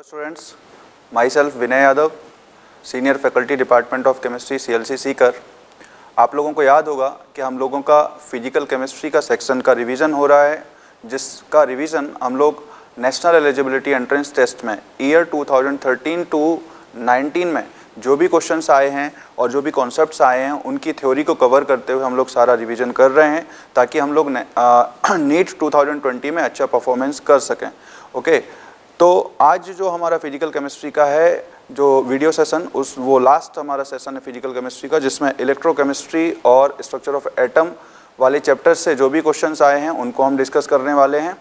Students, my self Vinay Yadav, senior faculty department of chemistry CLC Sikar. आप लोगों को याद होगा कि हम लोगों का फिजिकल केमिस्ट्री का सेक्शन का रिवीजन हो रहा है, जिसका रिवीजन हम लोग नेशनल एलिजिबिलिटी एंट्रेंस टेस्ट में ईयर 2013 टू 19 में जो भी क्वेश्चंस आए हैं और जो भी कॉन्सेप्ट्स आए हैं उनकी थ्योरी को कवर करते हुए हम लोग सारा रिवीजन कर रहे हैं, ताकि हम लोग नीट 2020 में अच्छा परफॉर्मेंस कर सकें। ओके, तो आज जो हमारा फिजिकल केमिस्ट्री का है जो वीडियो सेशन, वो लास्ट हमारा सेशन है फिजिकल केमिस्ट्री का, जिसमें इलेक्ट्रोकेमिस्ट्री और स्ट्रक्चर ऑफ एटम वाले चैप्टर से जो भी क्वेश्चंस आए हैं उनको हम डिस्कस करने वाले हैं।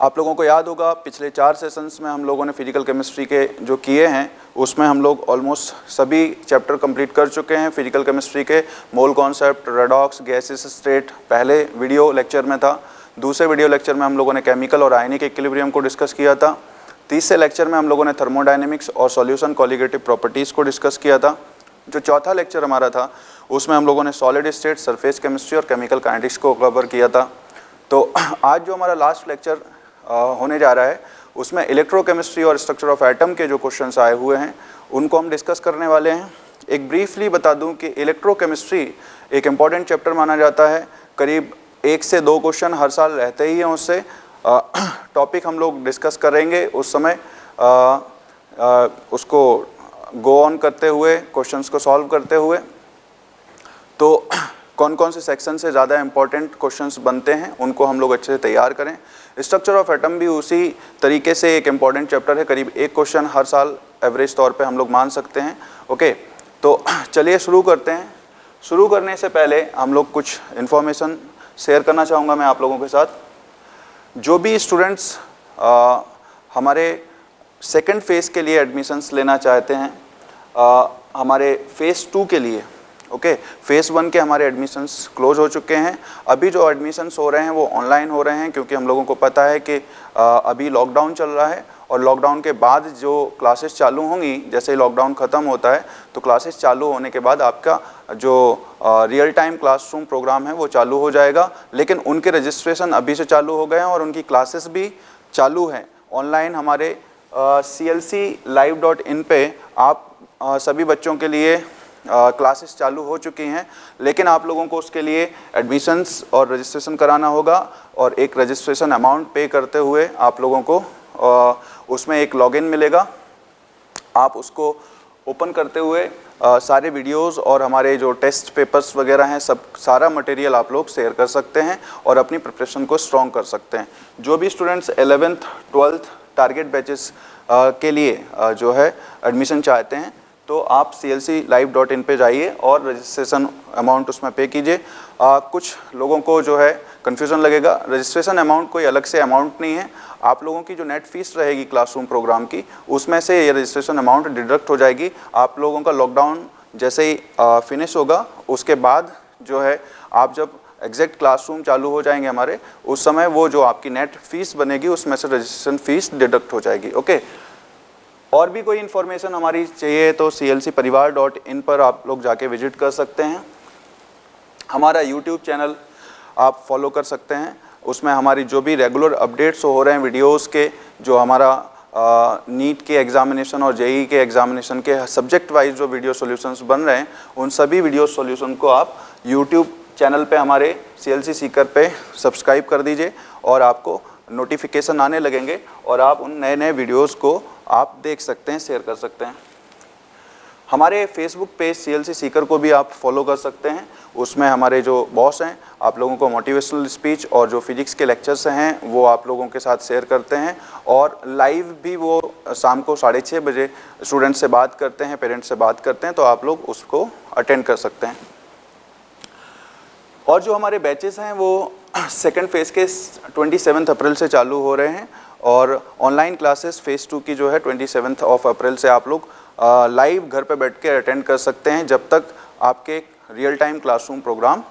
आप लोगों को याद होगा पिछले 4 सेशंस में हम लोगों ने फिजिकल केमिस्ट्री के जो किए हैं उसमें हम लोग ऑलमोस्ट सभी चैप्टर कंप्लीट कर चुके हैं। फिजिकल केमिस्ट्री के mole concept, redox, gases state पहले वीडियो लेक्चर में था। दूसरे वीडियो लेक्चर में हम लोगों ने केमिकल और आयनिक इक्विलिब्रियम को डिस्कस किया था। तीसरे लेक्चर में हम लोगों ने थर्मोडायनेमिक्स और सॉल्यूशन कॉलिगेटिव प्रॉपर्टीज़ को डिस्कस किया था। जो चौथा लेक्चर हमारा था उसमें हम लोगों ने सॉलिड स्टेट, सरफेस केमिस्ट्री और केमिकल काइनेटिक्स को कवर किया था। तो आज जो हमारा लास्ट लेक्चर होने जा रहा है उसमें इलेक्ट्रोकेमिस्ट्री और स्ट्रक्चर ऑफ एटम के जो क्वेश्चंस आए हुए हैं उनको हम डिस्कस करने वाले हैं। एक ब्रीफली बता दूं कि इलेक्ट्रोकेमिस्ट्री एक इम्पॉर्टेंट चैप्टर माना जाता है। करीब 1 से 2 क्वेश्चन हर साल रहते ही हैं उससे। टॉपिक हम लोग डिस्कस करेंगे उस समय उसको गो ऑन करते हुए, क्वेश्चंस को सॉल्व करते हुए। तो कौन कौन से सेक्शन से ज़्यादा इंपॉर्टेंट क्वेश्चंस बनते हैं उनको हम लोग अच्छे से तैयार करें। स्ट्रक्चर ऑफ एटम भी उसी तरीके से एक इम्पॉर्टेंट चैप्टर है। करीब 1 क्वेश्चन हर साल एवरेज तौर पे हम लोग मान सकते हैं। ओके, तो चलिए शुरू करते हैं। शुरू करने से पहले हम लोग कुछ इन्फॉर्मेशन शेयर करना चाहूँगा मैं आप लोगों के साथ। जो भी स्टूडेंट्स हमारे सेकेंड फेज़ के लिए एडमिशन्स लेना चाहते हैं, हमारे फेज़ 2 के लिए, ओके, फेज़ 1 के हमारे एडमिशन्स क्लोज हो चुके हैं। अभी जो एडमिशन्स हो रहे हैं वो ऑनलाइन हो रहे हैं, क्योंकि हम लोगों को पता है कि अभी लॉकडाउन चल रहा है और लॉकडाउन के बाद जो क्लासेस चालू होंगी, जैसे ही लॉकडाउन ख़त्म होता है तो क्लासेस चालू होने के बाद आपका जो रियल टाइम क्लासरूम प्रोग्राम है वो चालू हो जाएगा। लेकिन उनके रजिस्ट्रेशन अभी से चालू हो गए हैं और उनकी क्लासेस भी चालू हैं ऑनलाइन। हमारे clclive.in पे आप सभी बच्चों के लिए क्लासेस चालू हो चुकी हैं, लेकिन आप लोगों को उसके लिए एडमिशन्स और रजिस्ट्रेशन कराना होगा और एक रजिस्ट्रेशन अमाउंट पे करते हुए आप लोगों को उसमें एक लॉगिन मिलेगा। आप उसको ओपन करते हुए सारे वीडियोस और हमारे जो टेस्ट पेपर्स वगैरह हैं सारा मटेरियल आप लोग शेयर कर सकते हैं और अपनी प्रिपरेशन को स्ट्रॉन्ग कर सकते हैं। जो भी students 11th 12th target batches के लिए जो है एडमिशन चाहते हैं तो आप clclive.in पे जाइए और रजिस्ट्रेशन अमाउंट उसमें पे कीजिए। कुछ लोगों को जो है कन्फ्यूज़न लगेगा, रजिस्ट्रेशन अमाउंट कोई अलग से अमाउंट नहीं है। आप लोगों की जो नेट फीस रहेगी क्लासरूम प्रोग्राम की, उसमें से ये रजिस्ट्रेशन अमाउंट डिडक्ट हो जाएगी। आप लोगों का लॉकडाउन जैसे ही फिनिश होगा उसके बाद जो है आप जब एग्जैक्ट क्लासरूम चालू हो जाएंगे हमारे, उस समय वो जो आपकी नेट फीस बनेगी उसमें से रजिस्ट्रेशन फ़ीस डिडक्ट हो जाएगी। ओके, और भी कोई इन्फॉर्मेशन हमारी चाहिए तो clcparivar.in पर आप लोग जाके विजिट कर सकते हैं। हमारा यूट्यूब चैनल आप फॉलो कर सकते हैं, उसमें हमारी जो भी रेगुलर अपडेट्स हो रहे हैं वीडियोस के, जो हमारा नीट के एग्जामिनेशन और जेईई के एग्जामिनेशन के सब्जेक्ट वाइज जो वीडियो सॉल्यूशंस बन रहे हैं, उन सभी वीडियो सॉल्यूशन को आप यूट्यूब चैनल पे हमारे CLC सीकर पे सब्सक्राइब कर दीजिए और आपको नोटिफिकेशन आने लगेंगे और आप उन नए नए वीडियोस को आप देख सकते हैं, शेयर कर सकते हैं। हमारे फेसबुक पेज CLC सीकर को भी आप फॉलो कर सकते हैं। उसमें हमारे जो बॉस हैं आप लोगों को मोटिवेशनल स्पीच और जो फिजिक्स के लेक्चर्स हैं वो आप लोगों के साथ शेयर करते हैं और लाइव भी वो शाम को 6:30 बजे स्टूडेंट से बात करते हैं, पेरेंट्स से बात करते हैं, तो आप लोग उसको अटेंड कर सकते हैं। और जो हमारे बैचेस हैं वो सेकेंड फेज़ के 27 अप्रैल से चालू हो रहे हैं और ऑनलाइन क्लासेस फेज़ 2 की जो है 27 अप्रैल से आप लोग लाइव घर पे बैठ के अटेंड कर सकते हैं, जब तक आपके real time classroom program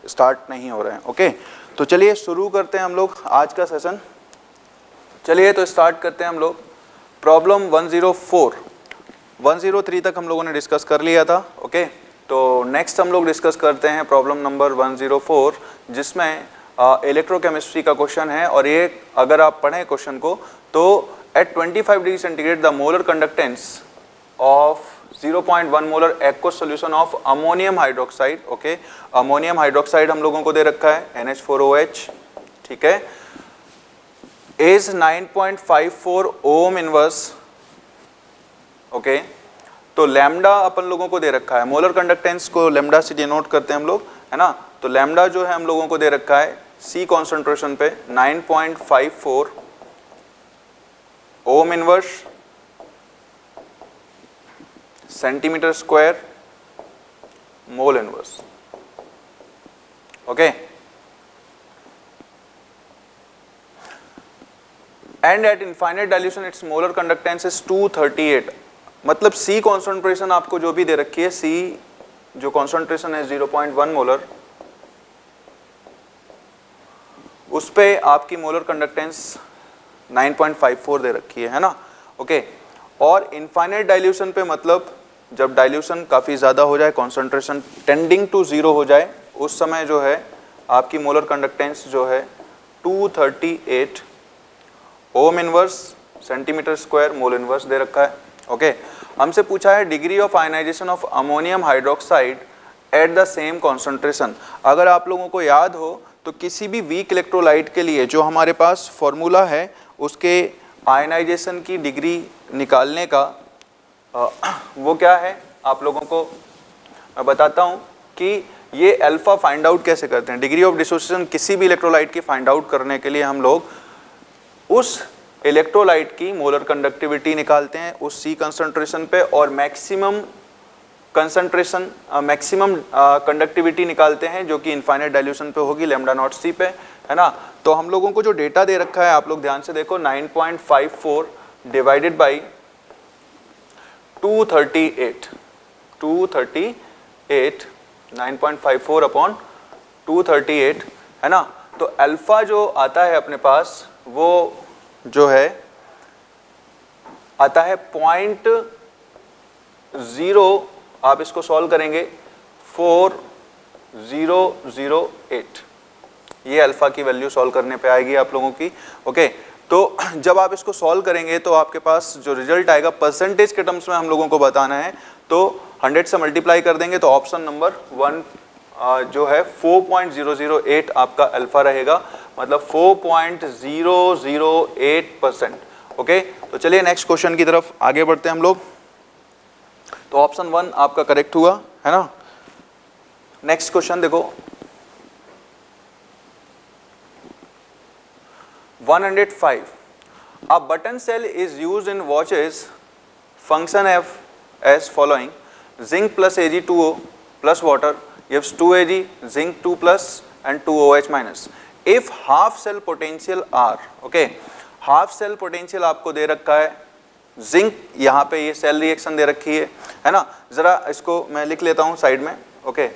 start नहीं हो रहे हैं। ओके, तो चलिए शुरू करते हैं हम लोग आज का सेशन। चलिए तो स्टार्ट करते हैं हम लोग। प्रॉब्लम 104, 103 तक हम लोगों ने डिस्कस कर लिया था। ओके, तो नेक्स्ट हम लोग डिस्कस करते हैं प्रॉब्लम नंबर 104, जिसमें इलेक्ट्रोकेमिस्ट्री का क्वेश्चन है। और ये अगर आप पढ़ें क्वेश्चन को तो At 25 degree centigrade, the molar conductance of 0.1 molar aqueous solution of ammonium hydroxide, okay, ammonium hydroxide हम लोगों को दे रखा है NH4OH, ठीक है, is 9.54 ओम इनवर्स, ओके, तो लैम्डा अपन लोगों को दे रखा है, मोलर कंडक्टेंस को लैम्डा से डिनोट करते हैं हम लोग, है ना, तो लैम्डा जो है हम लोगों को दे रखा है C कॉन्सेंट्रेशन पे 9.54 ओम inverse centimetre square mole inverse, okay, and eight infinite dilution it's molar conductance is 238, मतलब C कॉन्सेंट्रेशन आपको जो भी दे रखी है, C जो कॉन्सेंट्रेशन है 0.1 मोलर, उस पे आपकी मोलर कंडक्टेंस 9.54 दे रखी है ना, ओके, और इनफाइनाइट डाइल्यूशन पे मतलब जब डाइल्यूशन काफ़ी ज़्यादा हो जाए, कॉन्सेंट्रेशन टेंडिंग टू ज़ीरो हो जाए, उस समय जो है आपकी मोलर कंडक्टेंस जो है 238 ohm inverse centimetre square mole inverse दे रखा है, ओके। हमसे पूछा है degree of ionisation of ammonium hydroxide at the same concentration. अगर आप लोगों को याद हो तो किसी भी वीक इलेक्ट्रोलाइट के लिए जो हमारे पास फॉर्मूला है, उसके आयनाइजेशन की डिग्री निकालने का वो क्या है, आप लोगों को मैं बताता हूँ कि ये अल्फा फाइंड आउट कैसे करते हैं। डिग्री ऑफ डिसोसिएशन किसी भी इलेक्ट्रोलाइट की फाइंड आउट करने के लिए हम लोग उस इलेक्ट्रोलाइट की मोलर कंडक्टिविटी निकालते हैं उस C कंसंट्रेशन पे, और मैक्सिमम कंसंट्रेशन मैक्सिमम कंडक्टिविटी निकालते हैं जो कि इनफाइनाइट डाइल्यूशन पे होगी लैम्डा नॉट C पे, है ना। तो हम लोगों को जो डेटा दे रखा है, आप लोग ध्यान से देखो, 9.54 डिवाइडेड बाई 238, 9.54 अपॉन 238, है ना। तो अल्फा जो आता है अपने पास वो जो है आता है 0.0, आप इसको सॉल्व करेंगे 4008, ये अल्फा की वैल्यू सॉल्व करने पे आएगी आप लोगों की, ओके। तो जब आप इसको सॉल्व करेंगे तो आपके पास जो रिजल्ट आएगा परसेंटेज के टर्म्स में हम लोगों को बताना है, तो 100 से मल्टीप्लाई कर देंगे तो ऑप्शन नंबर 1 जो है 4.008 आपका अल्फा रहेगा, मतलब 4.008%, ओके। तो चलिए नेक्स्ट क्वेश्चन की तरफ आगे बढ़ते हैं हम लोग। तो ऑप्शन 1 आपका करेक्ट हुआ, है ना। नेक्स्ट क्वेश्चन देखो, 105, a button cell is used in watches, function F as following: zinc plus Ag2O plus water gives 2 Ag, zinc 2 plus and 2 OH minus. If half cell potential R, okay, half cell potential आपको दे रखा है, zinc यहाँ पे ये cell reaction दे रखी है ना। जरा इसको मैं लिख लेता हूँ साइड में, ओके,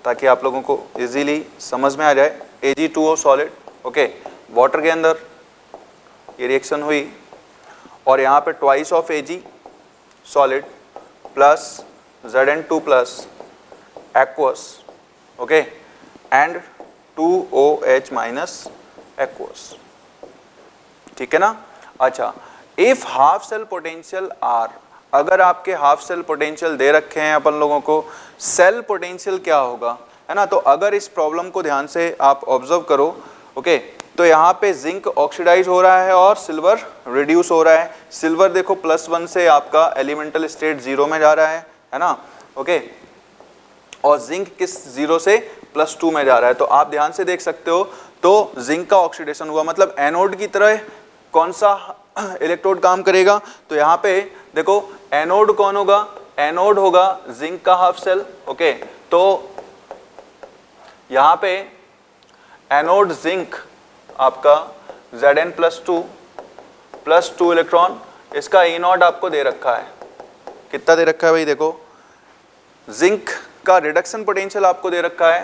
ताकि आप लोगों को इजीली समझ में आ जाए। Ag2O सॉलिड, ओके, वाटर के अंदर ये रिएक्शन हुई, और यहाँ पे twice of Ag solid plus Zn2 plus aqueous, okay, and 2OH minus aqueous, ठीक है ना। अच्छा, if half cell potential R, अगर आपके हाफ सेल पोटेंशियल दे रखे हैं अपन लोगों को, सेल पोटेंशियल क्या होगा, है ना। तो अगर इस प्रॉब्लम को ध्यान से आप ऑब्जर्व करो, ओके, तो यहाँ पे जिंक ऑक्सीडाइज हो रहा है और सिल्वर रिड्यूस हो रहा है। सिल्वर देखो +1 से आपका एलिमेंटल स्टेट 0 में जा रहा है ना, ओके, और जिंक किस 0 से +2 में जा रहा है। तो आप ध्यान से देख सकते हो, तो जिंक का ऑक्सीडेशन हुआ, मतलब एनोड की तरह कौन सा इलेक्ट्रोड काम करेगा। तो यहाँ पे देखो एनोड कौन होगा, एनोड होगा जिंक का हाफ सेल, ओके। तो यहाँ पे एनोड जिंक आपका Zn+2 +2 इलेक्ट्रॉन, इसका E नॉट आपको दे रखा है, कितना दे रखा है भाई, देखो जिंक का रिडक्शन पोटेंशियल आपको दे रखा है,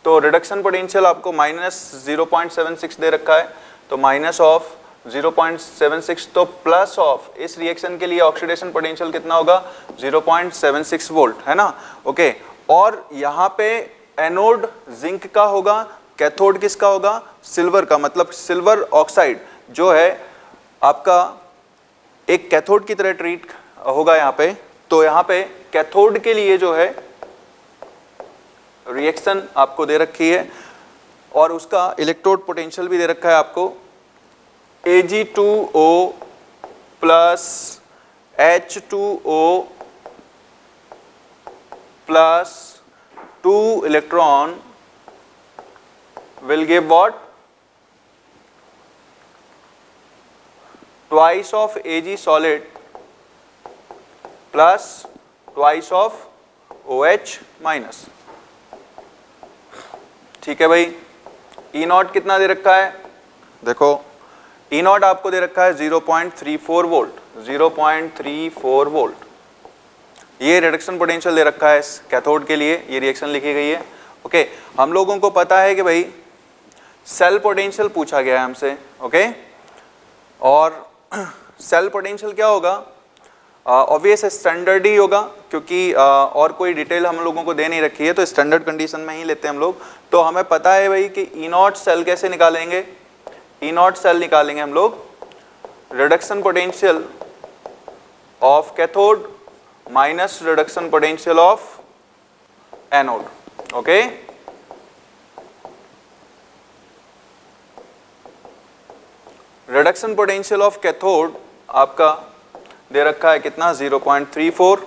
तो रिडक्शन पोटेंशियल आपको -0.76 दे रखा है, तो माइनस ऑफ 0.76 तो प्लस ऑफ इस रिएक्शन के लिए ऑक्सीडेशन पोटेंशियल कितना होगा 0.76 वोल्ट, है ना, ओके। और यहाँ पे एनोड जिंक का होगा कैथोड किसका होगा? सिल्वर का, मतलब सिल्वर ऑक्साइड जो है आपका एक कैथोड की तरह ट्रीट होगा यहाँ पे। तो यहाँ पे कैथोड के लिए जो है रिएक्शन आपको दे रखी है और उसका इलेक्ट्रोड पोटेंशियल भी दे रखा है आपको, Ag2O plus H2O plus 2 electron will give what? Twice of Ag solid plus twice of OH minus। ठीक है भाई, E नॉट कितना दे रखा है? देखो E नॉट आपको दे रखा है 0.34 वोल्ट, 0.34 वोल्ट। ये रिडक्शन पोटेंशियल दे रखा है इस कैथोड के लिए, ये रिएक्शन लिखी गई है। ओके, हम लोगों को पता है कि भाई सेल पोटेंशियल पूछा गया है हमसे। ओके, और सेल पोटेंशियल क्या होगा? ऑब्वियस स्टैंडर्ड ही होगा, क्योंकि और कोई डिटेल हम लोगों को दे नहीं रखी है, तो स्टैंडर्ड कंडीशन में ही लेते हैं हम लोग। तो हमें पता है भाई कि ई नॉट सेल कैसे निकालेंगे? ई नॉट सेल निकालेंगे हम लोग reduction potential of cathode minus reduction potential of anode. Okay, reduction potential of cathode आपका दे रखा है कितना? 0.34,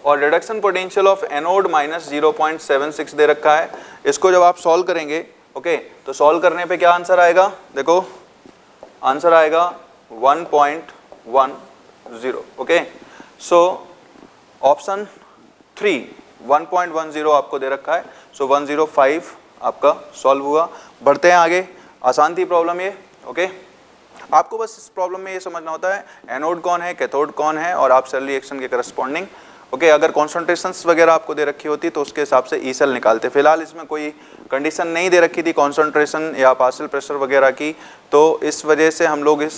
और reduction potential of anode minus 0.76 दे रखा है। इसको जब आप सॉल्व करेंगे, ओके, तो सॉल्व करने पे क्या आंसर आएगा? देखो आंसर आएगा 1.10। ओके, सो ऑप्शन 3 1.10 आपको दे रखा है, सो 105 आपका सॉल्व हुआ। बढ़ते हैं आगे, आसान थी प्रॉब्लम ये। ओके, आपको बस इस प्रॉब्लम में ये समझना होता है एनोड कौन है, कैथोड कौन है, और आप सेल रिएक्शन के करस्पॉन्डिंग। ओके, अगर कॉन्सेंट्रेशंस वगैरह आपको दे रखी होती तो उसके हिसाब से ई सेल निकालते। फिलहाल इसमें कोई कंडीशन नहीं दे रखी थी कॉन्सेंट्रेशन या पार्शियल प्रेशर वगैरह की, तो इस वजह से हम लोग इस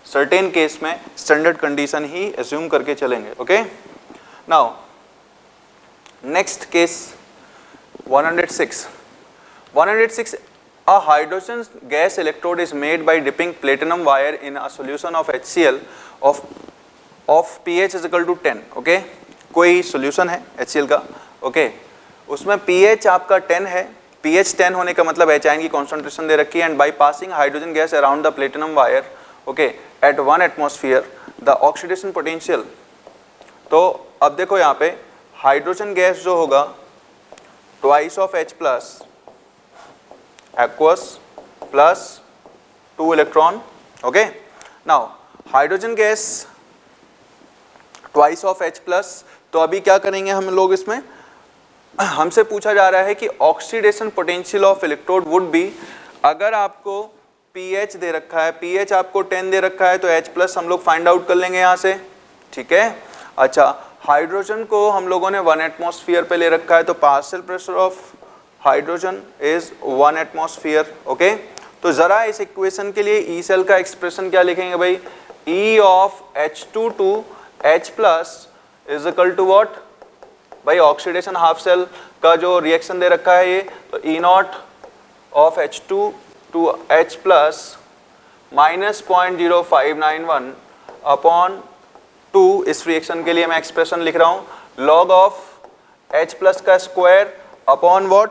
सर्टेन केस में स्टैंडर्ड कंडीशन ही एज्यूम करके चलेंगे। Okay, now next case 106। A hydrogen gas electrode is made by dipping platinum wire in a solution of HCl of pH is equal to 10। Okay, कोई सॉल्यूशन है HCl का, okay, उसमें pH आपका 10 है। pH 10 होने का मतलब H की कॉन्सेंट्रेशन दे रखी है, and by passing hydrogen gas around the platinum wire, okay, at 1 atmosphere the oxidation potential. तो अब देखो यहाँ पे हाइड्रोजन गैस जो होगा twice of H plus aqueous plus 2 electron। okay, now hydrogen gas twice of H plus। तो अभी क्या करेंगे हम लोग? इसमें हमसे पूछा जा रहा है कि oxidation potential of electrode would be, अगर आपको pH दे रखा है, pH आपको 10 दे रखा है, तो H प्लस हम लोग फाइंड आउट कर लेंगे यहाँ से। ठीक है, अच्छा, हाइड्रोजन को हम लोगों ने 1 एटमॉस्फेयर पे ले रखा है, तो partial pressure of hydrogen is 1 atmosphere. Okay, तो जरा इस इक्वेशन के लिए ई सेल का एक्सप्रेशन क्या लिखेंगे भाई? E of H2 H plus is equal to what भाई? ऑक्सीडेशन हाफ सेल का जो रिएक्शन दे रखा है ये, तो E not of H2 to H plus minus 0.0591 upon 2। इस रिएक्शन के लिए मैं एक्सप्रेशन लिख रहा हूँ लॉग ऑफ H प्लस का square upon what?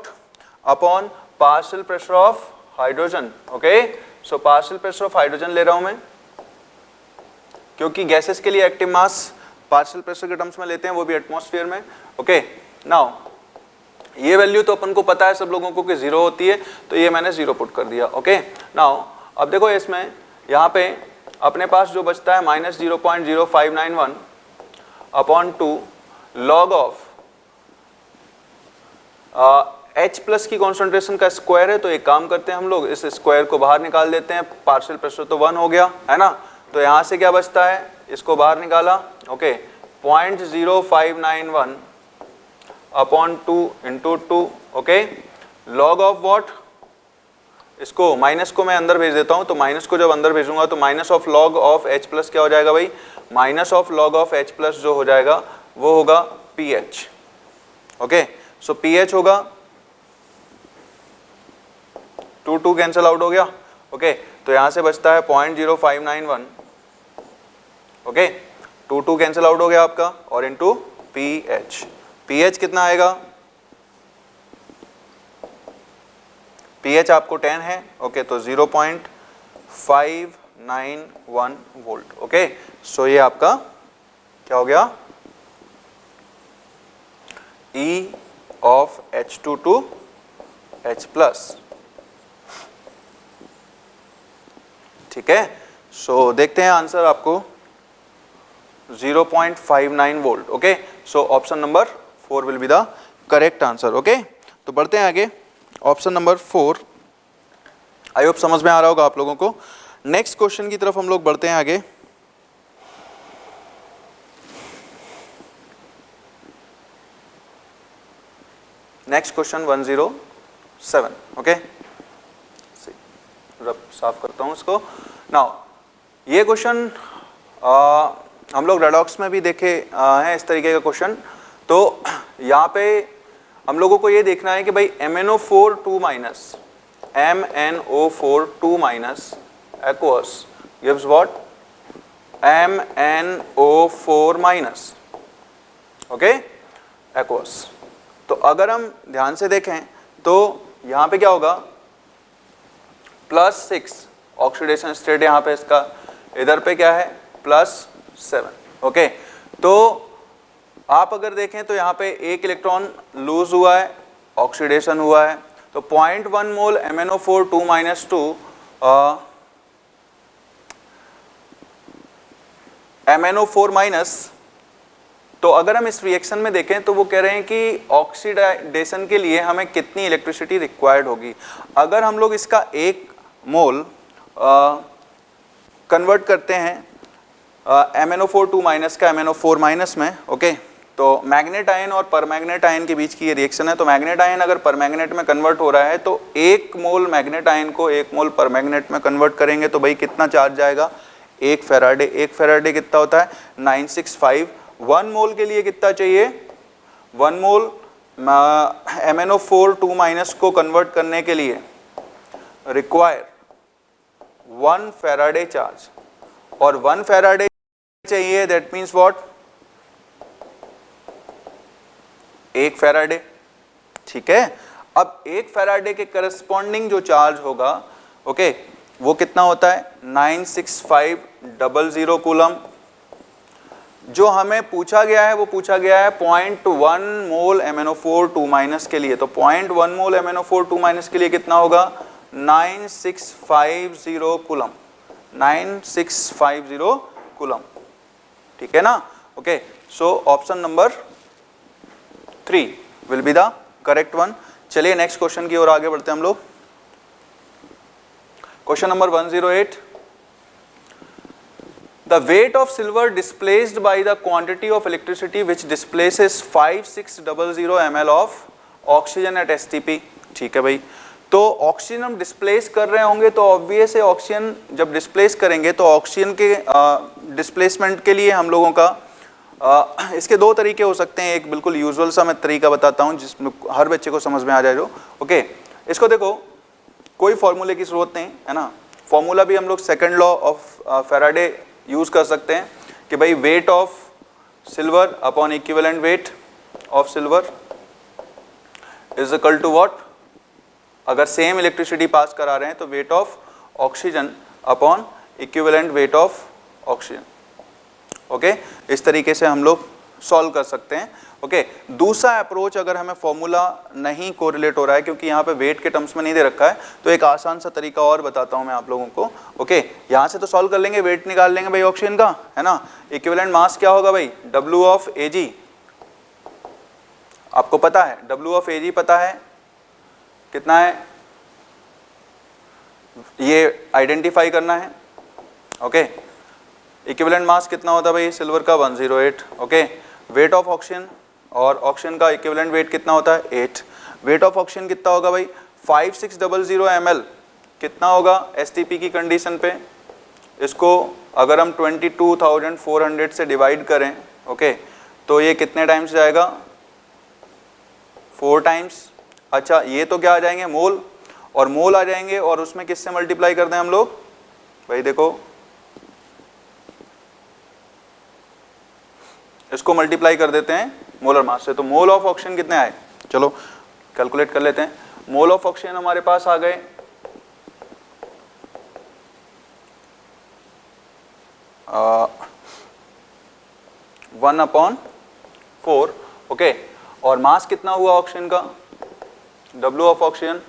Upon partial pressure of hydrogen. Okay, so partial pressure of hydrogen ले रहा हूं मैं, क्योंकि गैसेस के लिए एक्टिव मास पार्शियल प्रेशर के टर्म्स में लेते हैं, वो भी एटमॉस्फेयर में। ओके, नाउ ये वैल्यू तो अपन को पता है सब लोगों को कि 0 होती है, तो ये मैंने 0 पुट कर दिया। ओके, नाउ अब देखो इसमें यहाँ पे अपने पास जो बचता है minus 0.0591 upon 2 log of H plus की कॉन्सेंट्रेशन का स्क्वायर है। तो एक काम करते हैं हम लोग, इस स्क्वायर को बाहर निकाल देते हैं, पार्शियल प्रेशर तो 1 हो गया है ना, तो यहाँ से क्या बचता है? इसको बाहर निकाला। Okay, 0.0591 upon 2 into 2। Okay, log of what? इसको माइनस को मैं अंदर भेज देता हूँ, तो माइनस को जब अंदर भेजूंगा तो minus of log of H plus क्या हो जाएगा भाई? Minus of log of H plus जो हो जाएगा वो होगा pH। ओके, सो pH होगा 2 कैंसिल आउट हो गया। ओके, तो यहाँ से बचता है 0.0591। ओके, 2 कैंसिल आउट हो गया आपका, और इनटू पीएच। पीएच कितना आएगा? पीएच आपको 10 है। ओके, तो 0.591 वोल्ट। ओके, सो ये आपका क्या हो गया? E of H2 to H plus. ठीक है, सो देखते हैं आंसर आपको 0.59 volt. Okay, so option number 4 will be the correct answer. Okay, तो बढ़ते हैं आगे। ऑप्शन नंबर 4 आई होप समझ में आ रहा होगा आप लोगों को। नेक्स्ट क्वेश्चन की तरफ हम लोग बढ़ते हैं आगे। Next question 107। ओके, साफ करता हूं इसको। नाउ ये क्वेश्चन हम लोग रेडॉक्स में भी देखे हैं इस तरीके का क्वेश्चन। तो यहाँ पे हम लोगों को ये देखना है कि भाई MnO4 2 minus MnO4 2 minus aqueous gives what? MnO4 minus. Okay, aqueous। तो अगर हम ध्यान से देखें तो यहाँ पे क्या होगा? +6 ऑक्सीडेशन स्टेट यहाँ पे इसका, इधर पे क्या है? +7। ओके, तो आप अगर देखें तो यहाँ पे एक इलेक्ट्रॉन लूज हुआ है, ऑक्सीडेशन हुआ है। तो 0.1 मोल MnO4 2 माइनस 2 MnO4 माइनस। तो अगर हम इस रिएक्शन में देखें तो वो कह रहे हैं कि ऑक्सीडेशन के लिए हमें कितनी इलेक्ट्रिसिटी रिक्वायर्ड होगी। अगर हम लोग इसका 1 मोल कन्वर्ट करते हैं MnO4 2 माइनस का MnO4 माइनस में, ओके, तो मैग्नेट आयन और परमैग्नेट आयन के बीच की ये रिएक्शन है। तो मैग्नेट आयन अगर परमैग्नेट में कन्वर्ट हो रहा है तो 1 मोल मैग्नेट आयन को 1 मोल परमैग्नेट में कन्वर्ट करेंगे तो भाई कितना चार्ज जाएगा? 1 फैराडे। 1 फैराडे कितना होता है? 965। 1 मोल के लिए कितना चाहिए? 1 मोल MnO4 2 माइनस को कन्वर्ट करने के लिए रिक्वायर 1 फैराडे चार्ज, और 1 फैराडे चाहिए, दैट मीन्स व्हाट? 1 फैराडे। ठीक है, अब 1 फैराडे के करस्पॉन्डिंग जो चार्ज होगा, ओके, वो कितना होता है? 96500 कूलम। जो हमें पूछा गया है वो पूछा गया है 0.1 मोल MnO4 2 माइनस के लिए। तो 0.1 मोल MnO4 2 माइनस के लिए कितना होगा? 9650 कूलम। 9650 कूलम। ठीक है ना? Okay, so option number 3 will be the correct one. चलिए नेक्स्ट क्वेश्चन की ओर आगे बढ़ते हैं हम लोग। Question number 108। The weight of silver displaced by the quantity of electricity which displaces 5600 ml of oxygen at STP। ठीक है भाई, तो ऑक्सीजन हम डिस्प्लेस कर रहे होंगे तो ऑब्वियस है ऑक्सीजन जब डिस्प्लेस करेंगे तो ऑक्सीजन के डिस्प्लेसमेंट के लिए हम लोगों का इसके 2 तरीके हो सकते हैं। एक बिल्कुल यूजुअल सा मैं तरीका बताता हूँ जिसमें हर बच्चे को समझ में आ जाए जो। ओके, इसको देखो, कोई फॉर्मूले की जरूरत नहीं है ना। फॉर्मूला भी हम लोग second law of Faraday use कर सकते हैं कि भाई weight of silver upon equivalent weight of silver is equal to what? अगर सेम इलेक्ट्रिसिटी पास करा रहे हैं तो weight of oxygen upon equivalent weight of oxygen. Okay, इस तरीके से हम लोग सॉल्व कर सकते हैं। ओके, दूसरा अप्रोच अगर हमें फॉर्मूला नहीं कोरिलेट हो रहा है क्योंकि यहाँ पे वेट के टर्म्स में नहीं दे रखा है, तो एक आसान सा तरीका और बताता हूँ मैं आप लोगों को। ओके, यहाँ से तो सॉल्व कर लेंगे, वेट निकाल लेंगे भाई ऑक्सीजन का, है ना। इक्विवेलेंट मास क्या होगा भाई? W ऑफ Ag आपको पता है, W ऑफ Ag पता है कितना है, ये आइडेंटिफाई करना है। ओके, इक्विवेलेंट मास कितना होता है भाई सिल्वर का? 108। ओके, वेट ऑफ ऑक्सीजन और ऑक्सीजन का इक्विवेलेंट वेट कितना होता है? 8। वेट ऑफ ऑक्सीजन कितना होगा भाई? 5600 ml। कितना होगा STP की कंडीशन पे? इसको अगर हम 22,400 से डिवाइड करें, ओके, तो ये कितने टाइम्स जाएगा? 4 टाइम्स। अच्छा, ये तो क्या आ जाएंगे? मोल। और मोल आ जाएंगे, और उसमें किससे मल्टीप्लाई कर दें हम लोग, भाई देखो इसको मल्टीप्लाई कर देते हैं मोलर मास से, तो मोल ऑफ ऑक्सीजन कितने आए, चलो कैलकुलेट कर लेते हैं। मोल ऑफ ऑक्सीजन हमारे पास आ गए 1/4, ओके, और मास कितना हुआ ऑक्सीजन का, W of oxygen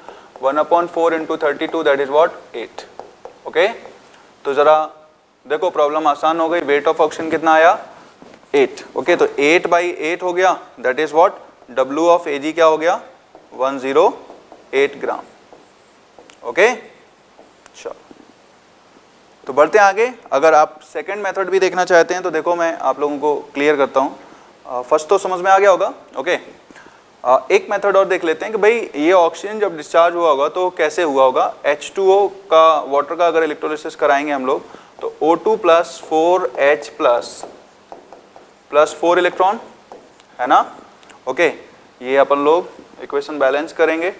1/4 into 32 that is what 8, okay. तो जरा देखो प्रॉब्लम आसान हो गई, वेट ऑफ ऑक्सीजन कितना आया 8, ओके, तो 8/8 हो गया, that is what W of Ag क्या हो गया 108 ग्राम, ओके। चलो तो बढ़ते हैं आगे। अगर आप सेकंड मेथड भी देखना चाहते हैं तो देखो मैं आप लोगों को क्लियर करता हूँ, फर्स्ट तो समझ में आ गया होगा, ओके। एक मेथड और देख लेते हैं कि भाई ये ऑक्सीजन जब डिस्चार्ज हुआ होगा तो कैसे हुआ होगा। H2O का, वाटर का अगर इलेक्ट्रोलिसिस कराएंगे हम लोग तो O2 plus 4H plus 4 electron है ना, ओके, ये अपन लोग इक्वेशन बैलेंस करेंगे,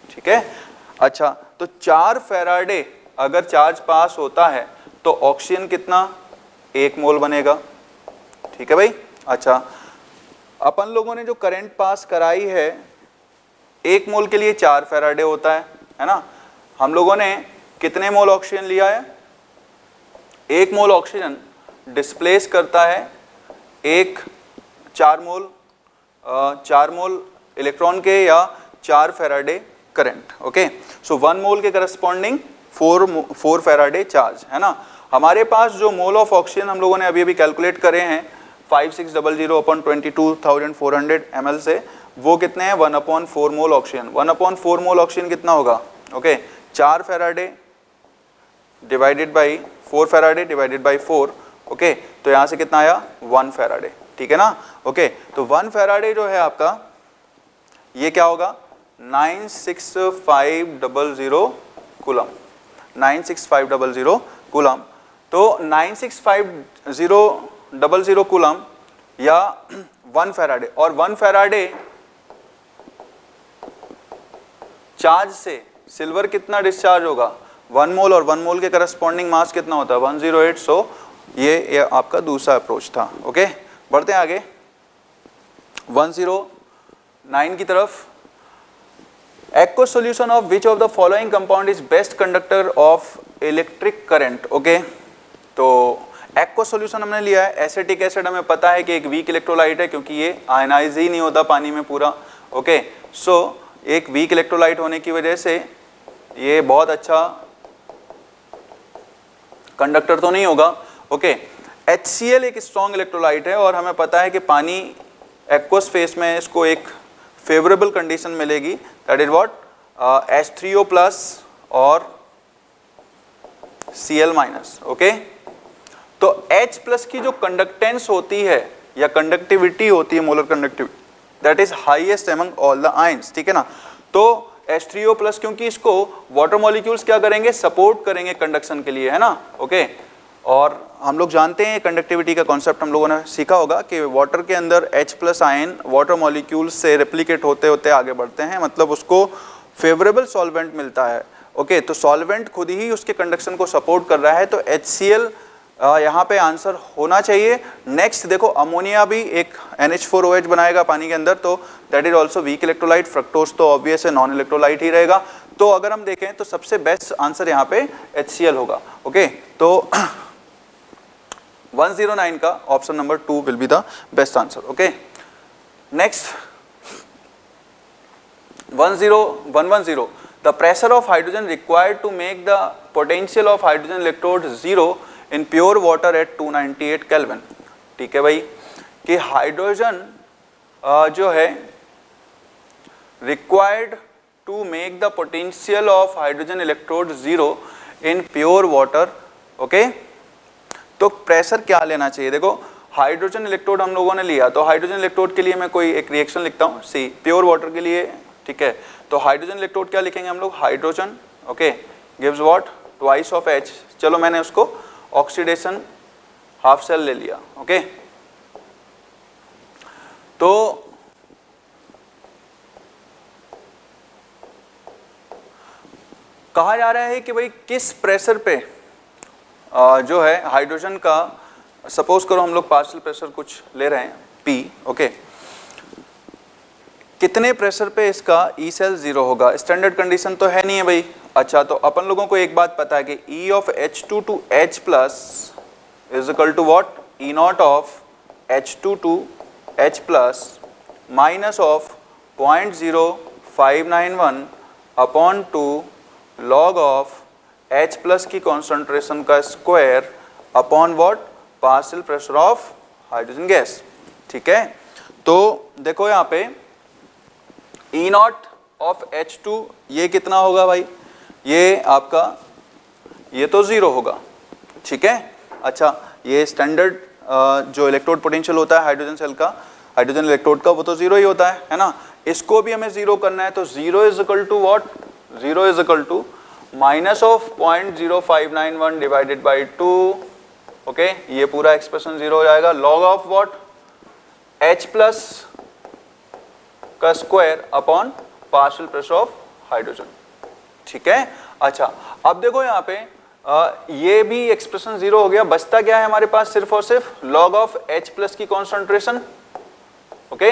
ठीक है। अच्छा, तो 4 फैराडे अगर चार्ज पास होता है तो ऑक्सीजन कितना 1 मोल बनेगा, ठीक है भाई। अच्छा, अपन लोगों ने जो करंट पास कराई है 1 मोल के लिए 4 फैराडे होता है ना। हम लोगों ने कितने मोल ऑक्सीजन लिया है, 1 मोल ऑक्सीजन डिस्प्लेस करता है 4 मोल इलेक्ट्रॉन के या 4 फैराडे करंट, ओके। सो 1 मोल के करस्पॉन्डिंग 4 फैराडे चार्ज है ना। हमारे पास जो मोल ऑफ ऑक्सीजन हम लोगों ने अभी अभी कैलकुलेट करे हैं 5600/22,400 ml से, वो कितने हैं 1/4 मोल ऑक्सीजन। 1/4 मोल ऑक्सीजन कितना होगा, okay, 4 Faraday divided by 4 Faraday divided by 4, okay, तो यहाँ से कितना आया 1 फैराडे, ठीक है ना, ओके। तो 1 फैराडे जो है आपका ये क्या होगा 96500 कूलम, 96500 कूलम। तो 96500 कूलम या 1 फैराडे, और 1 फैराडे चार्ज से सिल्वर कितना डिस्चार्ज होगा 1 मोल, और 1 मोल के करस्पॉन्डिंग मास कितना होता है 108। सो ये आपका दूसरा अप्रोच था, ओके। बढ़ते हैं आगे 109 की तरफ। Aqueous solution of which of the following compound is best conductor of electric current, okay. तो एक्व सॉल्यूशन हमने लिया है, एसिटिक एसिड हमें पता है कि एक वीक इलेक्ट्रोलाइट है क्योंकि ये आयनाइज ही नहीं होता पानी में पूरा, ओके। सो एक वीक इलेक्ट्रोलाइट होने की वजह से ये बहुत अच्छा कंडक्टर तो नहीं होगा, ओके। HCl एक स्ट्रॉन्ग इलेक्ट्रोलाइट है और हमें पता है कि पानी एक्वस फेस में इसको एक फेवरेबल कंडीशन मिलेगी, that is what H3O plus और Cl माइनस, ओके। तो H प्लस की जो कंडक्टेंस होती है या कंडक्टिविटी होती है, molar conductivity, that is highest among all the ions, ठीक है ना। तो H3O प्लस क्योंकि इसको वाटर मॉलिक्यूल्स क्या करेंगे, सपोर्ट करेंगे कंडक्शन के लिए, है ना, ओके। और हम लोग जानते हैं कंडक्टिविटी का कॉन्सेप्ट हम लोगों ने सीखा होगा कि वाटर के अंदर H plus ion water molecules से रेप्लिकेट होते होते आगे बढ़ते हैं, मतलब उसको फेवरेबल सॉल्वेंट मिलता है, ओके। तो सॉल्वेंट खुद ही उसके कंडक्शन को सपोर्ट कर रहा है, तो HCl यहाँ पे आंसर होना चाहिए। नेक्स्ट देखो अमोनिया भी एक NH4OH बनाएगा पानी के अंदर, तो that is also weak electrolyte. Fructose तो ऑब्वियस है नॉन इलेक्ट्रोलाइट ही रहेगा। तो अगर हम देखें तो सबसे बेस्ट आंसर यहाँ पे HCl होगा, ओके। तो 109 का option number 2 will be the best answer, okay. Next 110 the pressure of hydrogen required to make the potential of hydrogen electrode 0 in pure water at 298 kelvin, ठीक है भाई, कि हाइड्रोजन जो है required to make the potential of hydrogen electrode 0 in pure water, okay. तो pressure क्या लेना चाहिए, देखो हाइड्रोजन इलेक्ट्रोड हम लोगों ने लिया, तो हाइड्रोजन इलेक्ट्रोड के लिए मैं कोई एक रिएक्शन लिखता हूँ सी, प्योर वाटर के लिए, ठीक है। तो हाइड्रोजन इलेक्ट्रोड क्या लिखेंगे हम लोग, hydrogen, okay, gives what twice of H। चलो मैंने उसको ऑक्सीडेशन हाफ सेल ले लिया, ओके। तो कहा जा रहा है कि भाई किस प्रेशर पे जो है हाइड्रोजन का, सपोज करो हम लोग पार्शियल प्रेशर कुछ ले रहे हैं P, ओके, कितने प्रेशर पे इसका E सेल 0 होगा। स्टैंडर्ड कंडीशन तो है नहीं है भाई। अच्छा, तो अपन लोगों को एक बात पता है कि E of H2 to H plus is equal to what, E not of H2 to H plus minus of 0.0591 upon 2 log of H plus की कॉन्सेंट्रेशन का square upon what, partial pressure of hydrogen gas. ठीक है, तो देखो यहाँ पे E not of H2 ये कितना होगा भाई, ये आपका, ये तो 0 होगा। ठीक है, अच्छा, ये स्टैंडर्ड जो इलेक्ट्रोड पोटेंशियल होता है हाइड्रोजन सेल का, हाइड्रोजन इलेक्ट्रोड का, वो तो 0 ही होता है ना। इसको भी हमें 0 करना है, तो 0 is equal to what, 0 is equal to minus of 0.0591 divided by 2, okay, ये पूरा एक्सप्रेशन 0 हो जाएगा, log of what, H plus का square upon partial pressure of hydrogen. ठीक है, अच्छा, अब देखो यहाँ पे ये भी एक्सप्रेशन 0 हो गया, बचता क्या है हमारे पास, सिर्फ और सिर्फ लॉग ऑफ H प्लस की concentration, okay,